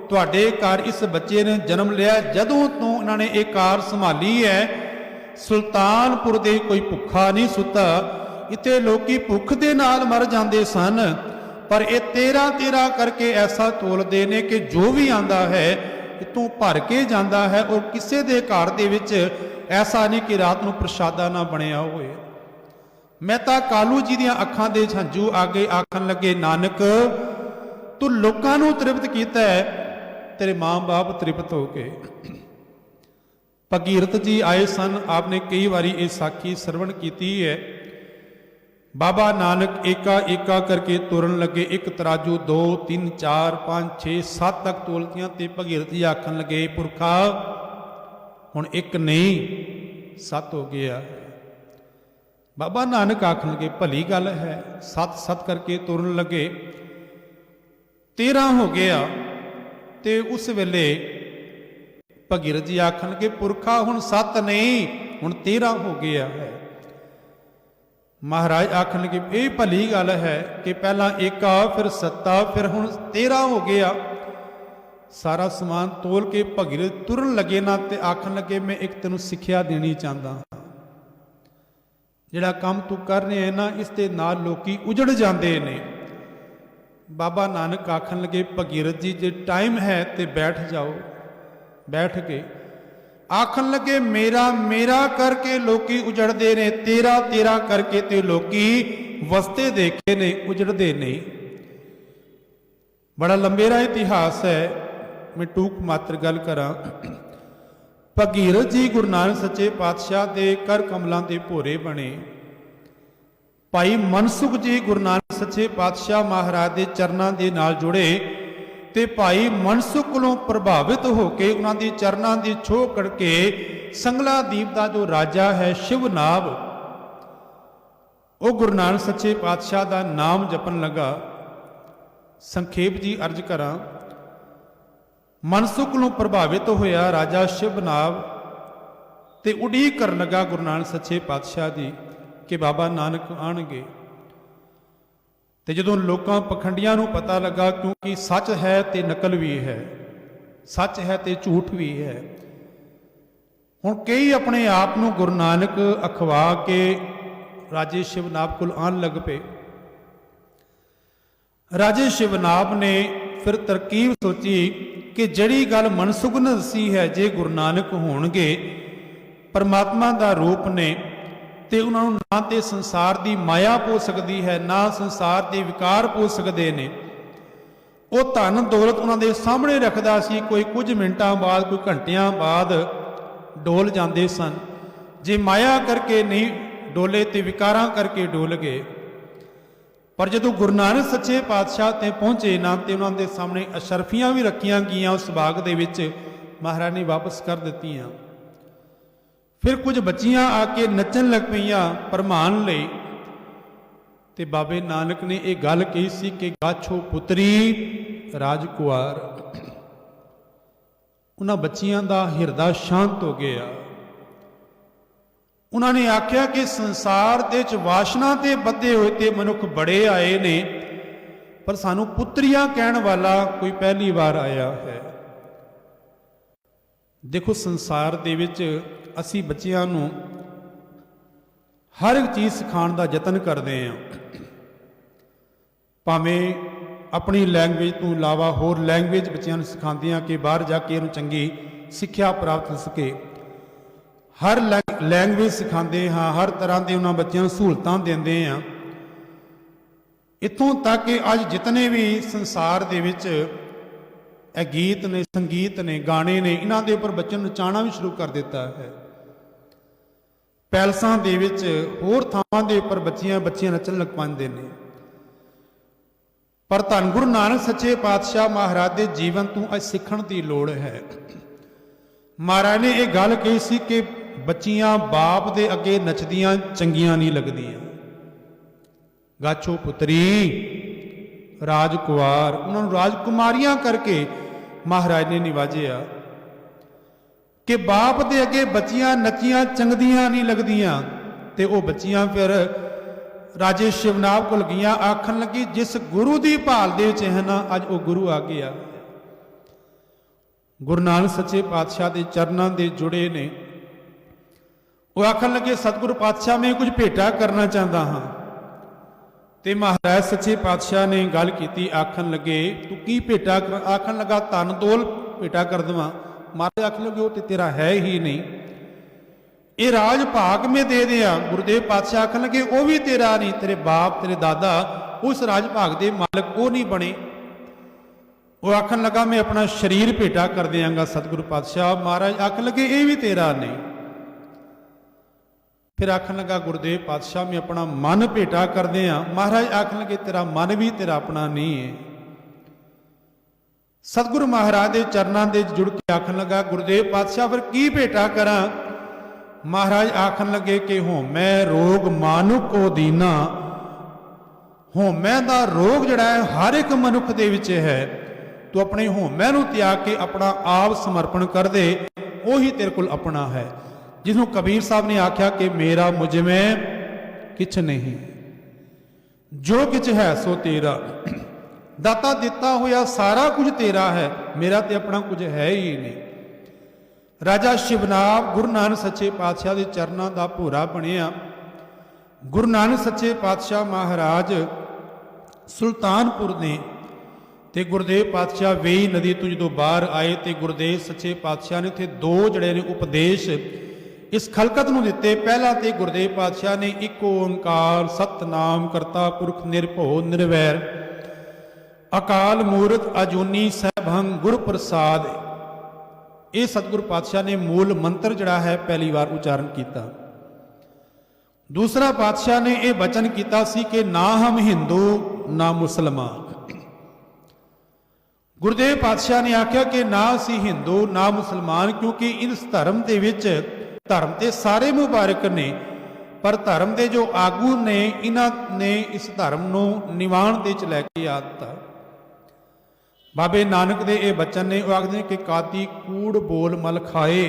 तुहाडे घर इस बच्चे ने जन्म लिया। जदों तो उन्होंने ये कार संभाली है सुल्तानपुर दे कोई भुखा नहीं सुता, इत्थे लोकी भुख दे नाल मर जाते सन, पर ये 13-13 करके ऐसा तोलते ने कि जो भी आंदा है इतों भर के जाता है और किसी दे घर दे विच ऐसा नहीं कि रात नूं प्रशादा ना बनया होए। मेहता कालू जी दियां अखां दे हंझू आगे आखन लगे नानक तू लोकां नूं तृप्त कीता है, तेरे मां बाप तृप्त हो गए। भगीरथ जी आए सन, आपने कई बारी ये साखी सरवण की है। बाबा नानक एका एका करके तुरन लगे, एक तराजू 2 3 4 5 6 7 तक तोलतियां। ते भगीरथ जी आखन लगे पुरखा हुण एक नहीं 7 हो गया। बाबा नानक आखन लगे भली गल है, 7 करके तुरन लगे, 13 हो गया। ते उस वेले भगीरथ जी आखन लगे पुरखा हुण 7 नहीं हुण 13 हो गया है। महाराज आखन लगे ये भली गल है कि पहला 1 फिर 7 फिर हुण 13 हो गया। सारा समान तोल के भगीरथ तुरन लगे ना, ते आखन लगे मैं एक तेनों सिक्ख्या देनी चाहता हाँ। ਜਿਹੜਾ ਕੰਮ ਤੂੰ ਕਰ ਰਿਹਾ ਹੈ ਨਾ, ਇਸ ਦੇ ਨਾਲ ਲੋਕੀ ਉਜੜ ਜਾਂਦੇ ਨੇ। ਬਾਬਾ ਨਾਨਕ ਆਖਣ ਲੱਗੇ, ਭਗੀਰਥ ਜੀ ਜੇ ਟਾਈਮ ਹੈ ਤੇ ਬੈਠ ਜਾਓ। ਬੈਠ ਕੇ ਆਖਣ ਲੱਗੇ, ਮੇਰਾ ਮੇਰਾ ਕਰਕੇ ਲੋਕੀ ਉਜੜਦੇ ਨੇ, ਤੇਰਾ ਤੇਰਾ ਕਰਕੇ ਤੇ ਲੋਕੀ ਵਸਦੇ ਦੇਖੇ ਨੇ, ਉਜੜਦੇ ਨਹੀਂ। ਬੜਾ ਲੰਬੇਰਾ ਇਤਿਹਾਸ ਹੈ, ਮੈਂ ਟੂਕ ਮਾਤਰ ਗੱਲ ਕਰਾਂ। ਭਗੀਰਥ ਜੀ ਗੁਰੂ ਨਾਨਕ ਸੱਚੇ ਪਾਤਸ਼ਾਹ ਦੇ ਕਰ ਕਮਲਾਂ ਦੇ ਭੋਰੇ ਬਣੇ। ਭਾਈ ਮਨਸੁਖ ਜੀ ਗੁਰੂ ਨਾਨਕ ਸੱਚੇ ਪਾਤਸ਼ਾਹ ਮਹਾਰਾਜ ਦੇ ਚਰਨਾਂ ਦੇ ਨਾਲ ਜੁੜੇ ਤੇ ਭਾਈ ਮਨਸੁਖ ਕੋਲੋਂ ਪ੍ਰਭਾਵਿਤ ਹੋ ਕੇ ਉਹਨਾਂ ਦੇ ਚਰਨਾਂ ਦੀ ਛੋਹ ਕਰਕੇ ਸੰਗਲਾ ਦੀਪ ਦਾ ਜੋ ਰਾਜਾ ਹੈ ਸ਼ਿਵਨਾਭ, ਉਹ ਗੁਰੂ ਨਾਨਕ ਸੱਚੇ ਪਾਤਸ਼ਾਹ ਦਾ ਨਾਮ ਜਪਣ ਲੱਗਾ। ਸੰਖੇਪ ਜੀ ਅਰਜ਼ ਕਰਾਂ, ਮਨਸੁਖ ਨੂੰ ਪ੍ਰਭਾਵਿਤ ਹੋਇਆ ਰਾਜਾ ਸ਼ਿਵਨਾਭ ਤੇ ਉਡੀਕ ਕਰਨ ਲੱਗਾ ਗੁਰੂ ਨਾਨਕ ਸੱਚੇ ਪਾਤਸ਼ਾਹ ਦੀ ਕਿ ਬਾਬਾ ਨਾਨਕ ਆਣਗੇ। ਤੇ ਜਦੋਂ ਲੋਕਾਂ ਪਖੰਡੀਆਂ ਨੂੰ ਪਤਾ ਲੱਗਾ, ਕਿਉਂਕਿ ਸੱਚ ਹੈ ਤੇ ਨਕਲ ਵੀ ਹੈ, ਸੱਚ ਹੈ ਤੇ ਝੂਠ ਵੀ ਹੈ, ਹੁਣ ਕਈ ਆਪਣੇ ਆਪ ਨੂੰ ਗੁਰੂ ਨਾਨਕ ਅਖਵਾ ਕੇ ਰਾਜੇ ਸ਼ਿਵਨਾਭ ਕੋਲ ਆਉਣ ਲੱਗ ਪਏ। ਰਾਜੇ ਸ਼ਿਵਨਾਭ ਨੇ ਫਿਰ ਤਰਕੀਬ ਸੋਚੀ ਕਿ ਜਿਹੜੀ ਗੱਲ ਮਨਸੁਖ ਨੇ ਦੱਸੀ ਹੈ, ਜੇ ਗੁਰੂ ਨਾਨਕ ਹੋਣਗੇ, ਪਰਮਾਤਮਾ ਦਾ ਰੂਪ ਨੇ, ਤੇ ਉਹਨਾਂ ਨੂੰ ਨਾ ਤੇ ਸੰਸਾਰ ਦੀ ਮਾਇਆ ਪੋ ਸਕਦੀ ਹੈ, ਨਾ ਸੰਸਾਰ ਦੇ ਵਿਕਾਰ ਪੋ ਸਕਦੇ ਨੇ। ਉਹ ਧਨ ਦੌਲਤ ਉਹਨਾਂ ਦੇ ਸਾਹਮਣੇ ਰੱਖਦਾ ਸੀ, ਕੋਈ ਕੁਝ ਮਿੰਟਾਂ ਬਾਅਦ, ਕੋਈ ਘੰਟਿਆਂ ਬਾਅਦ ਡੋਲ ਜਾਂਦੇ ਸਨ। ਜੇ ਮਾਇਆ ਕਰਕੇ ਨਹੀਂ ਡੋਲੇ ਤੇ ਵਿਕਾਰਾਂ ਕਰਕੇ ਡੋਲ ਗਏ। ਪਰ ਜਦੋਂ ਗੁਰੂ ਨਾਨਕ ਸੱਚੇ ਪਾਤਸ਼ਾਹ ਤੇ ਪਹੁੰਚੇ ਨਾ, ਤੇ ਉਹਨਾਂ ਦੇ ਸਾਹਮਣੇ ਅਸ਼ਰਫੀਆਂ ਵੀ ਰੱਖੀਆਂ ਗਈਆਂ, ਉਸ ਬਾਗ ਦੇ ਵਿੱਚ ਮਹਾਰਾਜ ਨੇ ਵਾਪਸ ਕਰ ਦਿੱਤੀਆਂ। ਫਿਰ ਕੁਝ ਬੱਚੀਆਂ ਆ ਕੇ ਨੱਚਣ ਲੱਗ ਪਈਆਂ ਪਰਮਾਨ ਲਈ, ਤੇ ਬਾਬੇ ਨਾਨਕ ਨੇ ਇਹ ਗੱਲ ਕਹੀ ਸੀ ਕਿ ਗਾਛੋ ਪੁੱਤਰੀ ਰਾਜਕੁਆਰ। ਉਹਨਾਂ ਬੱਚੀਆਂ ਦਾ ਹਿਰਦਾ ਸ਼ਾਂਤ ਹੋ ਗਿਆ। ਉਹਨਾਂ ਨੇ ਆਖਿਆ ਕਿ ਸੰਸਾਰ ਦੇ ਚ ਵਾਸ਼ਨਾ ਤੇ ਬੱਧੇ ਹੋਏ ਤੇ ਮਨੁੱਖ ਬੜੇ ਆਏ ਨੇ, ਪਰ ਸਾਨੂੰ ਪੁੱਤਰੀਆਂ ਕਹਿਣ ਵਾਲਾ ਕੋਈ ਪਹਿਲੀ ਵਾਰ ਆਇਆ ਹੈ। ਦੇਖੋ, ਸੰਸਾਰ ਦੇ ਵਿੱਚ ਅਸੀਂ ਬੱਚਿਆਂ ਨੂੰ ਹਰ ਇੱਕ ਚੀਜ਼ ਸਿਖਾਉਣ ਦਾ ਯਤਨ ਕਰਦੇ ਹਾਂ, ਭਾਵੇਂ ਆਪਣੀ ਲੈਂਗੁਏਜ ਤੋਂ ਇਲਾਵਾ ਹੋਰ ਲੈਂਗੁਏਜ ਬੱਚਿਆਂ ਨੂੰ ਸਿਖਾਉਂਦੇ ਹਾਂ ਕਿ ਬਾਹਰ ਜਾ ਕੇ ਇਹਨੂੰ ਚੰਗੀ ਸਿੱਖਿਆ ਪ੍ਰਾਪਤ ਹੋ ਸਕੇ। ਹਰ ਲੈਂਗੁਏਜ ਸਿਖਾਉਂਦੇ ਹਾਂ, ਹਰ ਤਰ੍ਹਾਂ ਦੇ ਉਹਨਾਂ ਬੱਚਿਆਂ ਨੂੰ ਸਹੂਲਤਾਂ ਦਿੰਦੇ ਹਾਂ। ਇੱਥੋਂ ਤੱਕ ਕਿ ਅੱਜ ਜਿਤਨੇ ਵੀ ਸੰਸਾਰ ਦੇ ਵਿੱਚ ਇਹ ਗੀਤ ਨੇ, ਸੰਗੀਤ ਨੇ, ਗਾਣੇ ਨੇ, ਇਹਨਾਂ ਦੇ ਉੱਪਰ ਬੱਚਿਆਂ ਨੂੰ ਨਚਾਉਣਾ ਵੀ ਸ਼ੁਰੂ ਕਰ ਦਿੱਤਾ ਹੈ। ਪੈਲਸਾਂ ਦੇ ਵਿੱਚ, ਹੋਰ ਥਾਵਾਂ ਦੇ ਉੱਪਰ ਬੱਚੀਆਂ ਨੱਚਣ ਲੱਗ ਪੈਂਦੇ ਨੇ। ਪਰ ਧੰਨ ਗੁਰੂ ਨਾਨਕ ਸੱਚੇ ਪਾਤਸ਼ਾਹ ਮਹਾਰਾਜ ਦੇ ਜੀਵਨ ਤੋਂ ਅੱਜ ਸਿੱਖਣ ਦੀ ਲੋੜ ਹੈ। ਮਹਾਰਾਜ ਨੇ ਇਹ ਗੱਲ ਕਹੀ ਸੀ ਕਿ ਬੱਚੀਆਂ ਬਾਪ ਦੇ ਅੱਗੇ ਨੱਚਦੀਆਂ ਚੰਗੀਆਂ ਨਹੀਂ ਲੱਗਦੀਆਂ। ਗਾਛੋ ਪੁੱਤਰੀ ਰਾਜਕੁਆਰ, ਉਹਨਾਂ ਨੂੰ ਰਾਜਕੁਮਾਰੀਆਂ ਕਰਕੇ ਮਹਾਰਾਜ ਨੇ ਨਿਵਾਜਿਆ ਕਿ ਬਾਪ ਦੇ ਅੱਗੇ ਬੱਚੀਆਂ ਨੱਚੀਆਂ ਚੰਗਦੀਆਂ ਨਹੀਂ ਲੱਗਦੀਆਂ। ਤੇ ਉਹ ਬੱਚੀਆਂ ਫਿਰ ਰਾਜੇ ਸ਼ਿਵਨਾਭ ਕੋਲ ਗਈਆਂ, ਆਖਣ ਲੱਗੀ, ਜਿਸ ਗੁਰੂ ਦੀ ਭਾਲ ਦੇ ਵਿੱਚ ਹੈ ਨਾ, ਅੱਜ ਉਹ ਗੁਰੂ ਆ ਗਿਆ। ਗੁਰੂ ਨਾਨਕ ਸੱਚੇ ਪਾਤਸ਼ਾਹ ਦੇ ਚਰਨਾਂ ਦੇ ਜੁੜੇ ਨੇ। ਉਹ ਆਖਣ ਲੱਗੇ, ਸਤਿਗੁਰੂ ਪਾਤਸ਼ਾਹ, ਮੈਂ ਕੁਝ ਭੇਟਾ ਕਰਨਾ ਚਾਹੁੰਦਾ ਹਾਂ। ਤੇ ਮਹਾਰਾਜ ਸੱਚੇ ਪਾਤਸ਼ਾਹ ਨੇ ਗੱਲ ਕੀਤੀ, ਆਖਣ ਲੱਗੇ, ਤੂੰ ਕੀ ਭੇਟਾ? ਆਖਣ ਲੱਗਾ, ਧਨ ਦੌਲ ਭੇਟਾ ਕਰ ਦੇਵਾਂ। ਮਹਾਰਾਜ ਆਖਣ ਲੱਗੇ, ਉਹ ਤੇ ਤੇਰਾ ਹੈ ਹੀ ਨਹੀਂ, ਇਹ ਰਾਜ ਭਾਗ ਮੈਂ ਦੇ ਦਿਆਂ। ਗੁਰਦੇਵ ਪਾਤਸ਼ਾਹ ਆਖਣ ਲੱਗੇ, ਉਹ ਵੀ ਤੇਰਾ ਨਹੀਂ, ਤੇਰੇ ਬਾਪ ਤੇਰੇ ਦਾਦਾ ਉਸ ਰਾਜ ਭਾਗ ਦੇ ਮਾਲਕ ਉਹ ਨਹੀਂ ਬਣੇ। ਉਹ ਆਖਣ ਲੱਗਾ, ਮੈਂ ਆਪਣਾ ਸਰੀਰ ਭੇਟਾ ਕਰ ਦਿਆਂਗਾ ਸਤਿਗੁਰੂ ਪਾਤਸ਼ਾਹ। ਮਹਾਰਾਜ ਆਖਣ ਲੱਗੇ, ਇਹ ਵੀ ਤੇਰਾ ਨਹੀਂ। ਫਿਰ ਆਖਣ ਲੱਗਾ, ਗੁਰਦੇਵ ਪਾਤਸ਼ਾਹ, ਮੈਂ ਆਪਣਾ ਮਨ ਭੇਟਾ ਕਰਦੇ ਆ। ਮਹਾਰਾਜ ਆਖਣ ਲੱਗੇ, ਤੇਰਾ ਮਨ ਵੀ ਤੇਰਾ ਆਪਣਾ ਨਹੀਂ ਹੈ। ਸਤਿਗੁਰੂ ਮਹਾਰਾਜ ਦੇ ਚਰਨਾਂ ਦੇ ਜੁੜ ਕੇ ਆਖਣ ਲੱਗਾ, ਗੁਰਦੇਵ ਪਾਤਸ਼ਾਹ, ਫਿਰ ਕੀ ਭੇਟਾ ਕਰਾਂ? ਮਹਾਰਾਜ ਆਖਣ ਲੱਗੇ ਕਿ ਹਉਮੈ ਰੋਗ ਮਾਨੁਖ ਕੋ ਦੀਨਾ। ਹਉਮੈ ਦਾ ਰੋਗ ਜਿਹੜਾ ਹੈ ਹਰ ਇੱਕ ਮਨੁੱਖ ਦੇ ਵਿੱਚ ਹੈ। ਤੂੰ ਆਪਣੇ ਹਉਮੈ ਨੂੰ ਤਿਆਗ ਕੇ ਆਪਣਾ ਆਪ ਸਮਰਪਣ ਕਰ ਦੇ, ਉਹੀ ਤੇਰੇ ਕੋਲ ਆਪਣਾ ਹੈ। ਜਿਸਨੂੰ ਕਬੀਰ ਸਾਹਿਬ ਨੇ ਆਖਿਆ ਕਿ ਮੇਰਾ ਮੁਝ ਮੈਂ ਕਿਛ ਨਹੀਂ, ਜੋ ਕਿਛ ਹੈ ਸੋ ਤੇਰਾ। ਦਾਤਾ ਦਿੱਤਾ ਹੋਇਆ ਸਾਰਾ ਕੁਝ ਤੇਰਾ ਹੈ, ਮੇਰਾ ਤੇ ਆਪਣਾ ਕੁਝ ਹੈ ਹੀ ਨਹੀਂ। ਰਾਜਾ ਸ਼ਿਵਨਾਭ ਗੁਰੂ ਨਾਨਕ ਸੱਚੇ ਪਾਤਸ਼ਾਹ ਦੇ ਚਰਨਾਂ ਦਾ ਭੋਰਾ ਬਣਿਆ। गुरु नानक सच्चे पातशाह महाराज सुल्तानपुर ने ते गुरुदेव पातशाह वेई नदी तो जो बाहर आए तो गुरुदेव सच्चे पातशाह ने इत्थे दो जड़े ने उपदेश इस खलकत नूं दिते। पहला तो गुरुदेव पातशाह ने एक ओंकार सतनाम करता पुरख निरभो निर्वैर अकाल मूरत अजूनी सहभंग गुर प्रसाद, ये सतगुरु पातशाह ने मूल मंत्र जड़ा है पहली बार उच्चारण किया। दूसरा पातशाह ने यह वचन किया सी कि ना हम हिंदू ना मुसलमान। गुरुदेव पातशाह ने आख्या कि ना असी हिंदू ना मुसलमान, क्योंकि इस धर्म के विच धर्म के सारे मुबारक ने, पर धर्म के जो आगू ने इन्हां ने इस धर्म नूं निवाण दे च लैके आ दिता। बाबे नानक दे ये बचन ने वो आखदे कि काती कूड़ बोल मल खाए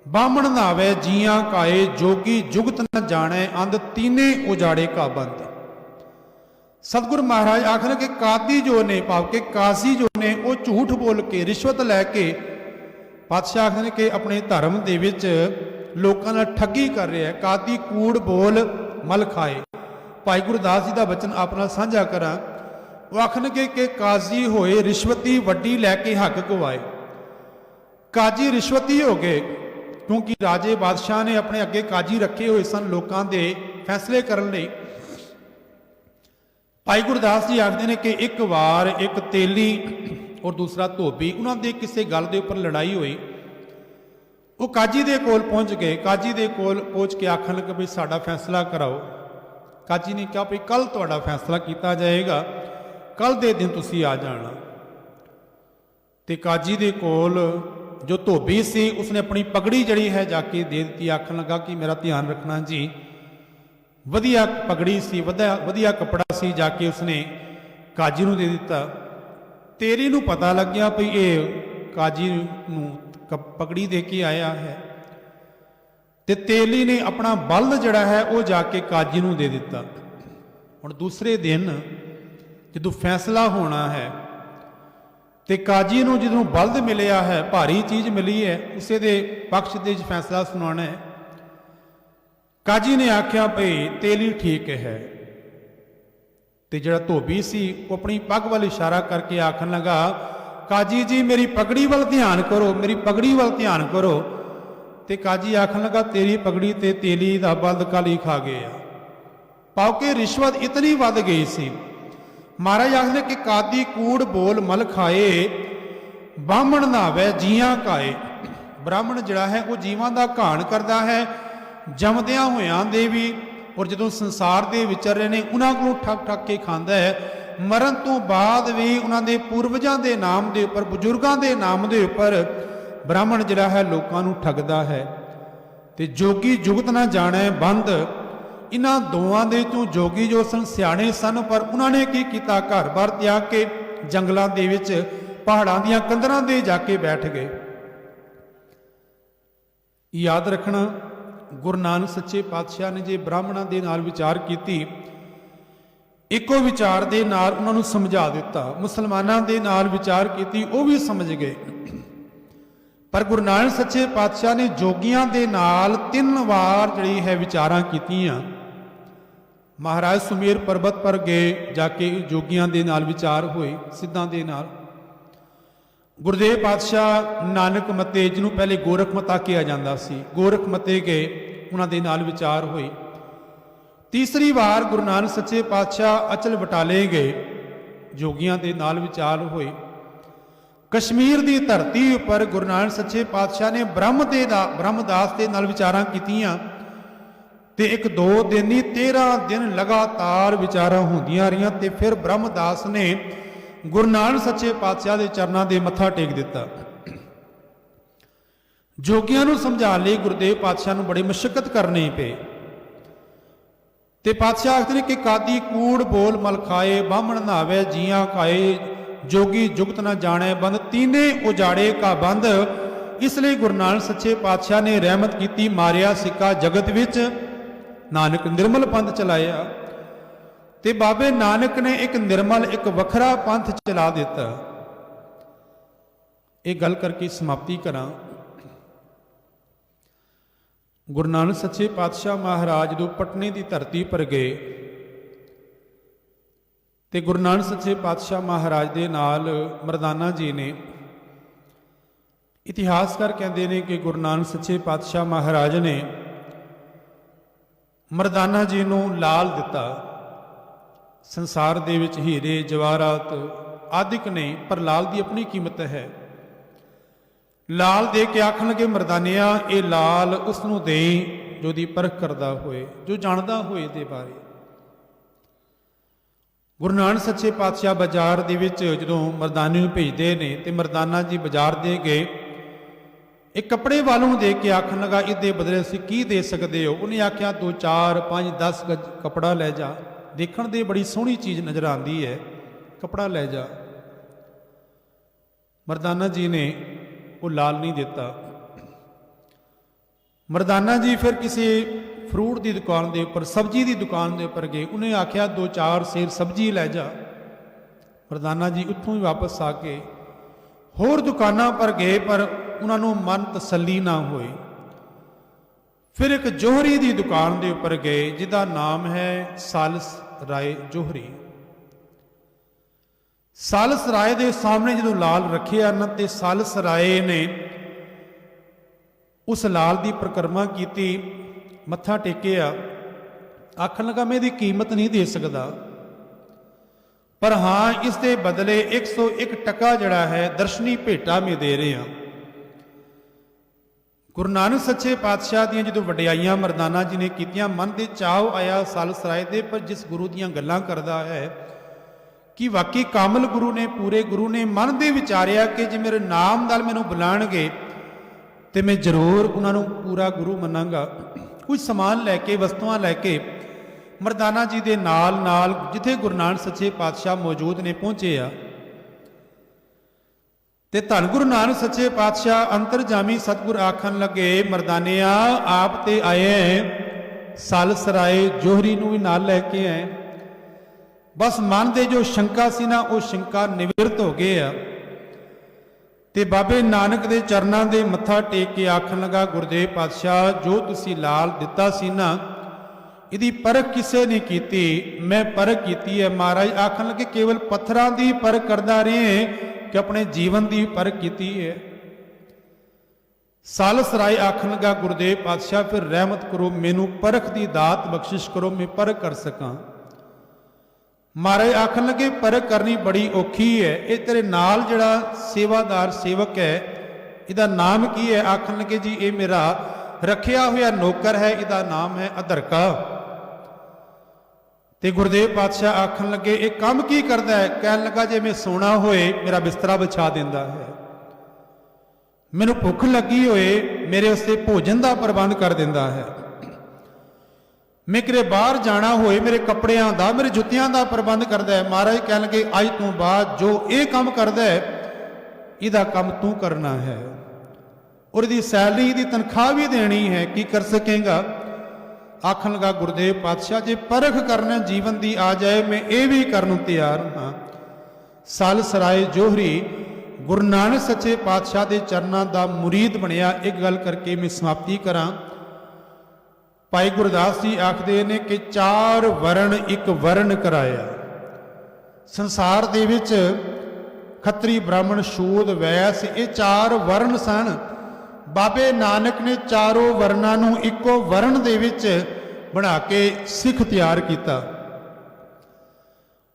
बामण नावे जियां काए जोगी जुगत न जाने अंध तीने उजाड़े का बंद। सतगुरु महाराज आखर कि कादी जो ने भाव के काजी जो ने वो झूठ बोल के रिश्वत लैके पातशाह आखर कि अपने धर्म दे विच लोकां नाल ठगी कर रहा है। कादी कूड़ बोल मल खाए। भाई गुरदास जी का बचन अपना साझा करा, वो आखन कि काजी होए रिश्वती वड्डी लैके हक गवाए। काजी रिश्वती हो गए क्योंकि राजे बादशाह ने अपने अगे काजी रखे हुए सन लोगों के फैसले करने लई। भाई गुरदास जी आखते हैं कि एक बार एक तेली और दूसरा धोबी उन्होंने किसी गल के उपर लड़ाई हुई। वो काजी दे कोल पहुंच गए। काजी दे कोल पहुंच के आखन लगे भी साडा फैसला कराओ। काजी ने कहा भी कल तुहाडा फैसला किया जाएगा, कल दे दिन तुसी आ जाना। ते काजी दे कोल जो धोबी सी उसने अपनी पगड़ी जड़ी है जाके दे दी। आखन लगा कि मेरा ध्यान रखना जी, वधिया पगड़ी सी वधिया कपड़ा सी, जाके उसने काजी नूं दे दिता। तेरी नूं पता लग गया भी ये काजी नूं पगड़ी दे के आया है, ते तेली ने अपना बल्द जड़ा है वो जाके काजी नूं दे दिता। हुण दूसरे दिन जदों फैसला होना है ते काजी नूं जदों बल्द मिलिया है, भारी चीज़ मिली है, उसे दे पक्ष दे फैसला सुनाना है। काजी ने आख्या भाई तेली ठीक है। ते जिहड़ा धोबी सी वो अपनी पग वाल इशारा करके आखन लगा काजी जी मेरी पगड़ी वाल ध्यान करो, मेरी पगड़ी वाल ध्यान करो। ते काजी आखन लगा तेरी पगड़ी ते तेली दा बल्द कल ही खा गया। पाओ के रिश्वत इतनी वध गई सी। महाराज आखदे कि कादी कूड़ बोल मल खाए बामण नावे जियां काए। ब्राह्मण जिहड़ा है वो जीवां दा घाण करदा है, जमदियां होयां दे भी, और जदों संसार दे विचर रहे ने उन्हां कोलों ठग ठग के खांदा है। मरण तो बाद भी उन्हां दे पूर्वजां दे नाम दे उपर बजुर्गां दे नाम दे उपर ब्राह्मण जिहड़ा है लोकां नूं ठगदा है। ते जोगी जुगत ना जाणे बंद। इन्हां दोवां दे चों जोगी जो सन सियाणे सन, पर उन्होंने की किया घर बार त्याग के जंगलों दे विच पहाड़ां दीयां कंदरां दे जाके बैठ गए। याद रखना गुरु नानक सच्चे पातशाह ने जे ब्राह्मणों के नाल विचार की, इको विचार दे नाल उन्हां नूं समझा दिता। मुसलमानां दे नाल विचार की वो भी समझ गए, पर गुरु नानक सच्चे पातशाह ने जोगियां दे नाल 3 वार जिहड़ी है विचारां कीतियां। महाराज सुमेर पर्वत पर गए, जाके जोगियां दे नाल विचार होए सिद्धां दे नाल। गुरुदेव पातशाह नानक मते जिन्हों पहले गोरख मता किया जाता सी, गोरख मते गए, उन्हां दे नाल विचार होए। तीसरी बार गुरु नानक सच्चे पातशाह अचल बटाले गए, जोगियां दे नाल विचार होए। कश्मीर की धरती पर गुरु नानक सच्चे पातशाह ने ब्रह्मदास के नाल विचारां कीतियां। ते 1-2 दिन ही 13 दिन लगातार विचारां होंदियां रहियां। ते फिर ब्रह्मदास ने गुरु नानक सच्चे पातशाह के चरणों दे मत्था टेक दिता। जोगियां नूं समझाउण लई गुरुदेव पातशाह नूं बड़ी मशक्कत करनी पे। ते पातशाह आखदे कि कादी कूड़ बोल मल खाए बामण नावे जियां खाए जोगी जुगत न जाने बंद तीने उजाड़े का बंद। इसलिए गुरु नानक सच्चे पातशाह ने रहमत की, मारिया सिक्का जगत विच नानक निर्मल पंथ चलाया। ते बाबे नानक ने एक निर्मल एक वखरा पंथ चला दिता। एक गल करके समाप्ति करा। ਗੁਰੂ ਨਾਨਕ ਸੱਚੇ ਪਾਤਸ਼ਾਹ ਮਹਾਰਾਜ ਜਦੋਂ ਪਟਨੇ ਦੀ ਧਰਤੀ ਪਰ ਗਏ ਤੇ ਗੁਰੂ ਨਾਨਕ ਸੱਚੇ ਪਾਤਸ਼ਾਹ ਮਹਾਰਾਜ ਦੇ ਨਾਲ ਮਰਦਾਨਾ ਜੀ ਨੇ, ਇਤਿਹਾਸਕਾਰ ਕਹਿੰਦੇ ਨੇ ਕਿ ਗੁਰੂ ਨਾਨਕ ਸੱਚੇ ਪਾਤਸ਼ਾਹ ਮਹਾਰਾਜ ਨੇ ਮਰਦਾਨਾ ਜੀ ਨੂੰ ਲਾਲ ਦਿੱਤਾ। ਸੰਸਾਰ ਦੇ ਵਿੱਚ ਹੀਰੇ ਜਵਾਹਰਾਤ ਆਦਿਕ ਨੇ, ਪਰ ਲਾਲ ਦੀ ਆਪਣੀ ਕੀਮਤ ਹੈ। ਲਾਲ ਦੇ ਕੇ ਆਖਣ ਲੱਗੇ, ਮਰਦਾਨਿਆ ਇਹ ਲਾਲ ਉਸ ਨੂੰ ਦੇ ਜੋ ਦੀ ਪਰਖ ਕਰਦਾ ਹੋਏ, ਜੋ ਜਾਣਦਾ ਹੋਏ ਇਹਦੇ ਬਾਰੇ। ਗੁਰੂ ਨਾਨਕ ਸੱਚੇ ਪਾਤਸ਼ਾਹ ਬਾਜ਼ਾਰ ਦੇ ਵਿੱਚ ਜਦੋਂ ਮਰਦਾਨੇ ਨੂੰ ਭੇਜਦੇ ਨੇ ਤੇ ਮਰਦਾਨਾ ਜੀ ਬਾਜ਼ਾਰ ਦੇ ਗਏ, ਇੱਕ ਕੱਪੜੇ ਵਾਲੇ ਨੂੰ ਦੇ ਕੇ ਆਖਣ ਲੱਗਾ, ਇਹਦੇ ਬਦਲੇ ਅਸੀਂ ਕੀ ਦੇ ਸਕਦੇ ਹੋ? ਉਹਨੇ ਆਖਿਆ 2 4 5 10 ਗਜ ਕੱਪੜਾ ਲੈ ਜਾ, ਦੇਖਣ ਦੇ ਬੜੀ ਸੋਹਣੀ ਚੀਜ਼ ਨਜ਼ਰ ਆਉਂਦੀ ਹੈ, ਕੱਪੜਾ ਲੈ ਜਾ। ਮਰਦਾਨਾ ਜੀ ਨੇ ਉਹ ਲਾਲ ਨਹੀਂ ਦਿੱਤਾ। ਮਰਦਾਨਾ ਜੀ ਫਿਰ ਕਿਸੇ ਫਰੂਟ ਦੀ ਦੁਕਾਨ ਦੇ ਉੱਪਰ, ਸਬਜ਼ੀ ਦੀ ਦੁਕਾਨ ਦੇ ਉੱਪਰ ਗਏ, ਉਹਨੇ ਆਖਿਆ 2 4 ਸੇਰ ਸਬਜ਼ੀ ਲੈ ਜਾ। ਮਰਦਾਨਾ ਜੀ ਉੱਥੋਂ ਹੀ ਵਾਪਸ ਆ ਕੇ ਹੋਰ ਦੁਕਾਨਾਂ ਪਰ ਗਏ, ਪਰ ਉਹਨਾਂ ਨੂੰ ਮਨ ਤਸੱਲੀ ਨਾ ਹੋਈ। ਫਿਰ ਇੱਕ ਜੋਹਰੀ ਦੀ ਦੁਕਾਨ ਦੇ ਉੱਪਰ ਗਏ ਜਿਹਦਾ ਨਾਮ ਹੈ ਸਾਲਸ ਰਾਏ ਜੋਹਰੀ। ਸਾਲਸ ਰਾਏ ਦੇ ਸਾਹਮਣੇ ਜਦੋਂ ਲਾਲ ਰੱਖਿਆ ਨਾ ਤੇ ਸਾਲਸ ਰਾਏ ਨੇ ਉਸ ਲਾਲ ਦੀ ਪਰਿਕਰਮਾ ਕੀਤੀ, ਮੱਥਾ ਟੇਕਿਆ, ਆਖਣ ਲੱਗਾ ਮੈਂ ਇਹਦੀ ਕੀਮਤ ਨਹੀਂ ਦੇ ਸਕਦਾ, ਪਰ ਹਾਂ ਇਸ ਦੇ ਬਦਲੇ 101 ਟਕਾ ਜਿਹੜਾ ਹੈ ਦਰਸ਼ਨੀ ਭੇਟਾ ਮੈਂ ਦੇ ਰਿਹਾ। ਗੁਰੂ ਨਾਨਕ ਸੱਚੇ ਪਾਤਸ਼ਾਹ ਦੀਆਂ ਜਦੋਂ ਵਡਿਆਈਆਂ ਮਰਦਾਨਾ ਜੀ ਨੇ ਕੀਤੀਆਂ, ਮਨ ਦੇ ਚਾਅ ਆਇਆ ਸਾਲਸ ਰਾਏ ਦੇ, ਪਰ ਜਿਸ ਗੁਰੂ ਦੀਆਂ ਗੱਲਾਂ ਕਰਦਾ ਹੈ ਕਿ ਵਾਕਈ ਕਾਮਲ ਗੁਰੂ ਨੇ, ਪੂਰੇ ਗੁਰੂ ਨੇ, ਮਨ ਦੇ ਵਿਚਾਰਿਆ ਕਿ ਜੇ ਮੇਰੇ ਨਾਮ ਨਾਲ ਮੈਨੂੰ ਬੁਲਾਣਗੇ ਤੇ ਮੈਂ ਜ਼ਰੂਰ ਉਹਨਾਂ ਨੂੰ ਪੂਰਾ ਗੁਰੂ ਮੰਨਾਂਗਾ। ਕੁਝ ਸਮਾਨ ਲੈ ਕੇ, ਵਸਤੂਆਂ ਲੈ ਕੇ ਮਰਦਾਨਾ ਜੀ ਦੇ ਨਾਲ ਨਾਲ ਜਿੱਥੇ ਗੁਰੂ ਨਾਨਕ ਸੱਚੇ ਪਾਤਸ਼ਾਹ ਮੌਜੂਦ ਨੇ ਪਹੁੰਚੇ ਆ। ਤੇ ਧੰਨ ਗੁਰੂ ਨਾਨਕ ਸੱਚੇ ਪਾਤਸ਼ਾਹ ਅੰਤਰਜਾਮੀ ਸਤਿਗੁਰ ਆਖਣ ਲੱਗੇ, ਮਰਦਾਨਿਆ ਆਪ ਤੇ ਆਏ, ਸਾਲਸ ਰਾਏ ਜੋਹਰੀ ਨੂੰ ਵੀ ਨਾਲ ਲੈ ਕੇ ਆਏ। ਬਸ ਮਨ ਦੇ ਜੋ ਸ਼ੰਕਾ ਸੀ ਨਾ, ਉਹ ਸ਼ੰਕਾ ਨਿਵਰਤ ਹੋ ਗਏ ਆ। ਤੇ ਬਾਬੇ ਨਾਨਕ ਦੇ ਚਰਨਾਂ ਦੇ ਮੱਥਾ ਟੇਕ ਕੇ ਆਖਣ ਲੱਗਾ, ਗੁਰਦੇਵ ਪਾਤਸ਼ਾਹ ਜੋ ਤੁਸੀਂ ਲਾਲ ਦਿੱਤਾ ਸੀ ਨਾ, ਇਹਦੀ ਪਰਖ ਕਿਸੇ ਨੇ ਕੀਤੀ, ਮੈਂ ਪਰਖ ਕੀਤੀ ਹੈ। ਮਹਾਰਾਜ ਆਖਣ ਲੱਗੇ, ਕੇਵਲ ਪੱਥਰਾਂ ਦੀ ਪਰਖ ਕਰਦਾ ਰਹੇ ਕਿ ਆਪਣੇ ਜੀਵਨ ਦੀ ਪਰਖ ਕੀਤੀ ਹੈ। ਸਾਲਸ ਰਾਏ ਆਖਣ ਲੱਗਾ, ਗੁਰਦੇਵ ਪਾਤਸ਼ਾਹ ਫਿਰ ਰਹਿਮਤ ਕਰੋ, ਮੈਨੂੰ ਪਰਖ ਦੀ ਦਾਤ ਬਖਸ਼ਿਸ਼ ਕਰੋ, ਮੈਂ ਪਰਖ ਕਰ ਸਕਾਂ। ਮਹਾਰਾਜ ਆਖਣ ਲੱਗੇ, ਪਰਖ ਕਰਨੀ ਬੜੀ ਔਖੀ ਹੈ। ਇਹ ਤੇਰੇ ਨਾਲ ਜਿਹੜਾ ਸੇਵਾਦਾਰ ਸੇਵਕ ਹੈ, ਇਹਦਾ ਨਾਮ ਕੀ ਹੈ? ਆਖਣ ਲੱਗੇ, ਜੀ ਇਹ ਮੇਰਾ ਰੱਖਿਆ ਹੋਇਆ ਨੌਕਰ ਹੈ, ਇਹਦਾ ਨਾਮ ਹੈ ਅਧਰਕਾ। ਤੇ ਗੁਰਦੇਵ ਪਾਤਸ਼ਾਹ ਆਖਣ ਲੱਗੇ, ਇਹ ਕੰਮ ਕੀ ਕਰਦਾ ਹੈ? ਕਹਿਣ ਲੱਗਾ, ਜੇ ਮੈਂ ਸੋਣਾ ਹੋਏ ਮੇਰਾ ਬਿਸਤਰਾ ਵਿਛਾ ਦਿੰਦਾ ਹੈ, ਮੈਨੂੰ ਭੁੱਖ ਲੱਗੀ ਹੋਏ ਮੇਰੇ ਵਾਸਤੇ ਭੋਜਨ ਦਾ ਪ੍ਰਬੰਧ ਕਰ ਦਿੰਦਾ ਹੈ, ਮੈਂ ਕਿਤੇ ਬਾਹਰ ਜਾਣਾ ਹੋਏ ਮੇਰੇ ਕੱਪੜਿਆਂ ਦਾ, ਮੇਰੇ ਜੁੱਤਿਆਂ ਦਾ ਪ੍ਰਬੰਧ ਕਰਦਾ ਹੈ। ਮਹਾਰਾਜ ਕਹਿਣ ਲੱਗੇ, ਅੱਜ ਤੋਂ ਬਾਅਦ ਜੋ ਇਹ ਕੰਮ ਕਰਦਾ ਹੈ, ਇਹਦਾ ਕੰਮ ਤੂੰ ਕਰਨਾ ਹੈ, ਔਰ ਇਹਦੀ ਸੈਲਰੀ ਦੀ ਤਨਖਾਹ ਵੀ ਦੇਣੀ ਹੈ, ਕੀ ਕਰ ਸਕੇਗਾ? ਆਖਣ ਲੱਗਾ, ਗੁਰਦੇਵ ਪਾਤਸ਼ਾਹ ਜੇ ਪਰਖ ਕਰਨ ਜੀਵਨ ਦੀ ਆ ਜਾਏ, ਮੈਂ ਇਹ ਵੀ ਕਰਨ ਨੂੰ ਤਿਆਰ ਹਾਂ। ਸਾਲਸ ਰਾਏ ਜੋਹਰੀ ਗੁਰੂ ਨਾਨਕ ਸੱਚੇ ਪਾਤਸ਼ਾਹ ਦੇ ਚਰਨਾਂ ਦਾ ਮੁਰੀਦ ਬਣਿਆ। ਇੱਕ ਗੱਲ ਕਰਕੇ ਮੈਂ ਸਮਾਪਤੀ ਕਰਾਂ। ਭਾਈ ਗੁਰਦਾਸ ਜੀ ਆਖਦੇ ਨੇ ਕਿ 4 ਵਰਣ ਇੱਕ ਵਰਣ ਕਰਾਇਆ। ਸੰਸਾਰ ਦੇ ਵਿੱਚ ਖੱਤਰੀ ਬ੍ਰਾਹਮਣ ਸ਼ੂਦ ਵੈਸ ਇਹ 4 ਵਰਣ ਸਨ। ਬਾਬੇ ਨਾਨਕ ਨੇ ਚਾਰੋਂ ਵਰਨਾਂ ਨੂੰ ਇੱਕੋ ਵਰਣ ਦੇ ਵਿੱਚ ਬਣਾ ਕੇ ਸਿੱਖ ਤਿਆਰ ਕੀਤਾ।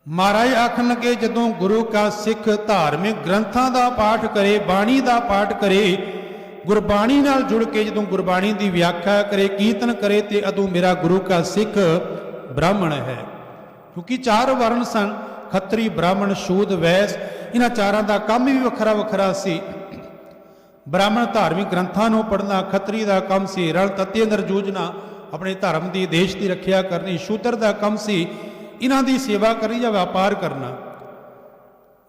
ਮਹਾਰਾਜ ਆਖਣ ਲੱਗੇ, ਜਦੋਂ ਗੁਰੂ ਕਾ ਸਿੱਖ ਧਾਰਮਿਕ ਗ੍ਰੰਥਾਂ ਦਾ ਪਾਠ ਕਰੇ, ਬਾਣੀ ਦਾ ਪਾਠ ਕਰੇ, ਗੁਰਬਾਣੀ ਨਾਲ ਜੁੜ ਕੇ ਜਦੋਂ ਗੁਰਬਾਣੀ ਦੀ ਵਿਆਖਿਆ ਕਰੇ, ਕੀਰਤਨ ਕਰੇ, ਤੇ ਅਦੋਂ ਮੇਰਾ ਗੁਰੂ ਕਾ ਸਿੱਖ ਬ੍ਰਾਹਮਣ ਹੈ। ਕਿਉਂਕਿ 4 ਵਰਣ ਸਨ, ਖੱਤਰੀ ਬ੍ਰਾਹਮਣ ਸ਼ੂਦ ਵੈਸ। ਇਹਨਾਂ ਚਾਰਾਂ ਦਾ ਕੰਮ ਵੀ ਵੱਖਰਾ ਵੱਖਰਾ ਸੀ। ਬ੍ਰਾਹਮਣ ਧਾਰਮਿਕ ਗ੍ਰੰਥਾਂ ਨੂੰ ਪੜ੍ਹਨਾ, ਖੱਤਰੀ ਦਾ ਕੰਮ ਸੀ ਰਲ ਤੱਤੇ ਅੰਦਰ ਜੂਝਣਾ, ਆਪਣੇ ਧਰਮ ਦੀ ਦੇਸ਼ ਦੀ ਰੱਖਿਆ ਕਰਨੀ। ਸ਼ੂਦਰ ਦਾ ਕੰਮ ਸੀ ਇਹਨਾਂ ਦੀ ਸੇਵਾ ਕਰਨੀ ਜਾਂ ਵਪਾਰ ਕਰਨਾ।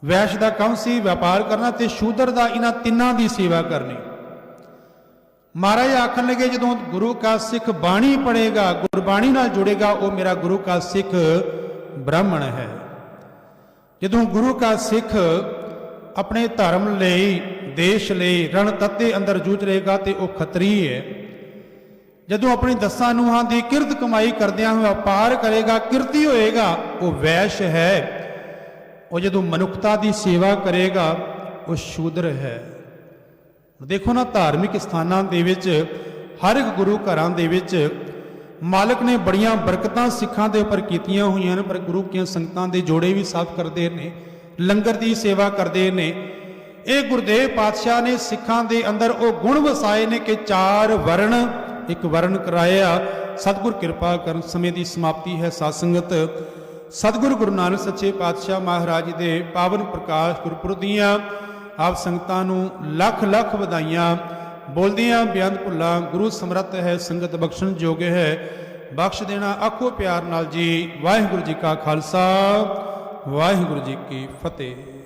ਵੈਸ਼ ਦਾ ਕੰਮ ਸੀ ਵਪਾਰ ਕਰਨਾ, ਤੇ ਸ਼ੂਦਰ ਦਾ ਇਹਨਾਂ ਤਿੰਨਾਂ ਦੀ ਸੇਵਾ ਕਰਨੀ। ਮਹਾਰਾਜ ਆਖਣ ਲੱਗੇ, ਜਦੋਂ ਗੁਰੂ ਕਾ ਸਿੱਖ ਬਾਣੀ ਪੜ੍ਹੇਗਾ, ਗੁਰਬਾਣੀ ਨਾਲ ਜੁੜੇਗਾ, ਉਹ ਮੇਰਾ ਗੁਰੂ ਕਾ ਸਿੱਖ ਬ੍ਰਾਹਮਣ ਹੈ। ਜਦੋਂ ਗੁਰੂ ਕਾ ਸਿੱਖ ਆਪਣੇ ਧਰਮ ਲਈ, ਦੇਸ਼ ਲਈ ਰਣ ਤੱਤੇ ਅੰਦਰ ਜੂਝ ਰਹੇਗਾ, ਤੇ ਉਹ ਖੱਤਰੀ ਹੈ। ਜਦੋਂ ਆਪਣੀ ਦਸਾਂ ਨੂੰਹਾਂ ਦੀ ਕਿਰਤ ਕਮਾਈ ਕਰਦਿਆਂ ਹੋਇਆ ਵਪਾਰ ਕਰੇਗਾ, ਕਿਰਤੀ ਹੋਏਗਾ, ਉਹ ਵੈਸ਼ ਹੈ। ਉਹ ਜਦੋਂ ਮਨੁੱਖਤਾ ਦੀ ਸੇਵਾ ਕਰੇਗਾ ਉਹ ਸ਼ੂਦਰ ਹੈ। ਦੇਖੋ ਨਾ, ਧਾਰਮਿਕ ਸਥਾਨਾਂ ਦੇ ਵਿੱਚ, ਹਰ ਇੱਕ ਗੁਰੂ ਘਰਾਂ ਦੇ ਵਿੱਚ ਮਾਲਕ ਨੇ ਬੜੀਆਂ ਬਰਕਤਾਂ ਸਿੱਖਾਂ ਦੇ ਉੱਪਰ ਕੀਤੀਆਂ ਹੋਈਆਂ ਨੇ, ਪਰ ਗੁਰੂ ਕੀਆਂ ਸੰਗਤਾਂ ਦੇ ਜੋੜੇ ਵੀ ਸਾਫ਼ ਕਰਦੇ ਨੇ, ਲੰਗਰ ਦੀ ਸੇਵਾ ਕਰਦੇ ਨੇ। ਇਹ ਗੁਰਦੇਵ ਪਾਤਸ਼ਾਹ ਨੇ ਸਿੱਖਾਂ ਦੇ ਅੰਦਰ ਉਹ ਗੁਣ ਵਸਾਏ ਨੇ ਕਿ 4 ਵਰਣ ਇੱਕ ਵਰਣ ਕਰਾਇਆ। ਸਤਿਗੁਰ ਕਿਰਪਾ ਕਰਨ। ਸਮੇਂ ਦੀ ਸਮਾਪਤੀ ਹੈ। ਸਾਧ ਸੰਗਤ, ਸਤਿਗੁਰੂ ਗੁਰੂ ਨਾਨਕ ਸੱਚੇ ਪਾਤਸ਼ਾਹ ਮਹਾਰਾਜ ਜੀ ਦੇ ਪਾਵਨ ਪ੍ਰਕਾਸ਼ ਗੁਰਪੁਰਬ ਦੀਆਂ ਆਪ ਸੰਗਤਾਂ ਨੂੰ ਲੱਖ ਲੱਖ ਵਧਾਈਆਂ। ਬੋਲਦਿਆਂ ਬੇਅੰਤ ਭੁੱਲਾਂ। ਗੁਰੂ ਸਮਰੱਥ ਹੈ, ਸੰਗਤ ਬਖਸ਼ਣ ਜੋਗ ਹੈ, ਬਖਸ਼ ਦੇਣਾ ਆਖੋ ਪਿਆਰ ਨਾਲ ਜੀ। ਵਾਹਿਗੁਰੂ ਜੀ ਕਾ ਖਾਲਸਾ, ਵਾਹਿਗੁਰੂ ਜੀ ਕੀ ਫਤਿਹ।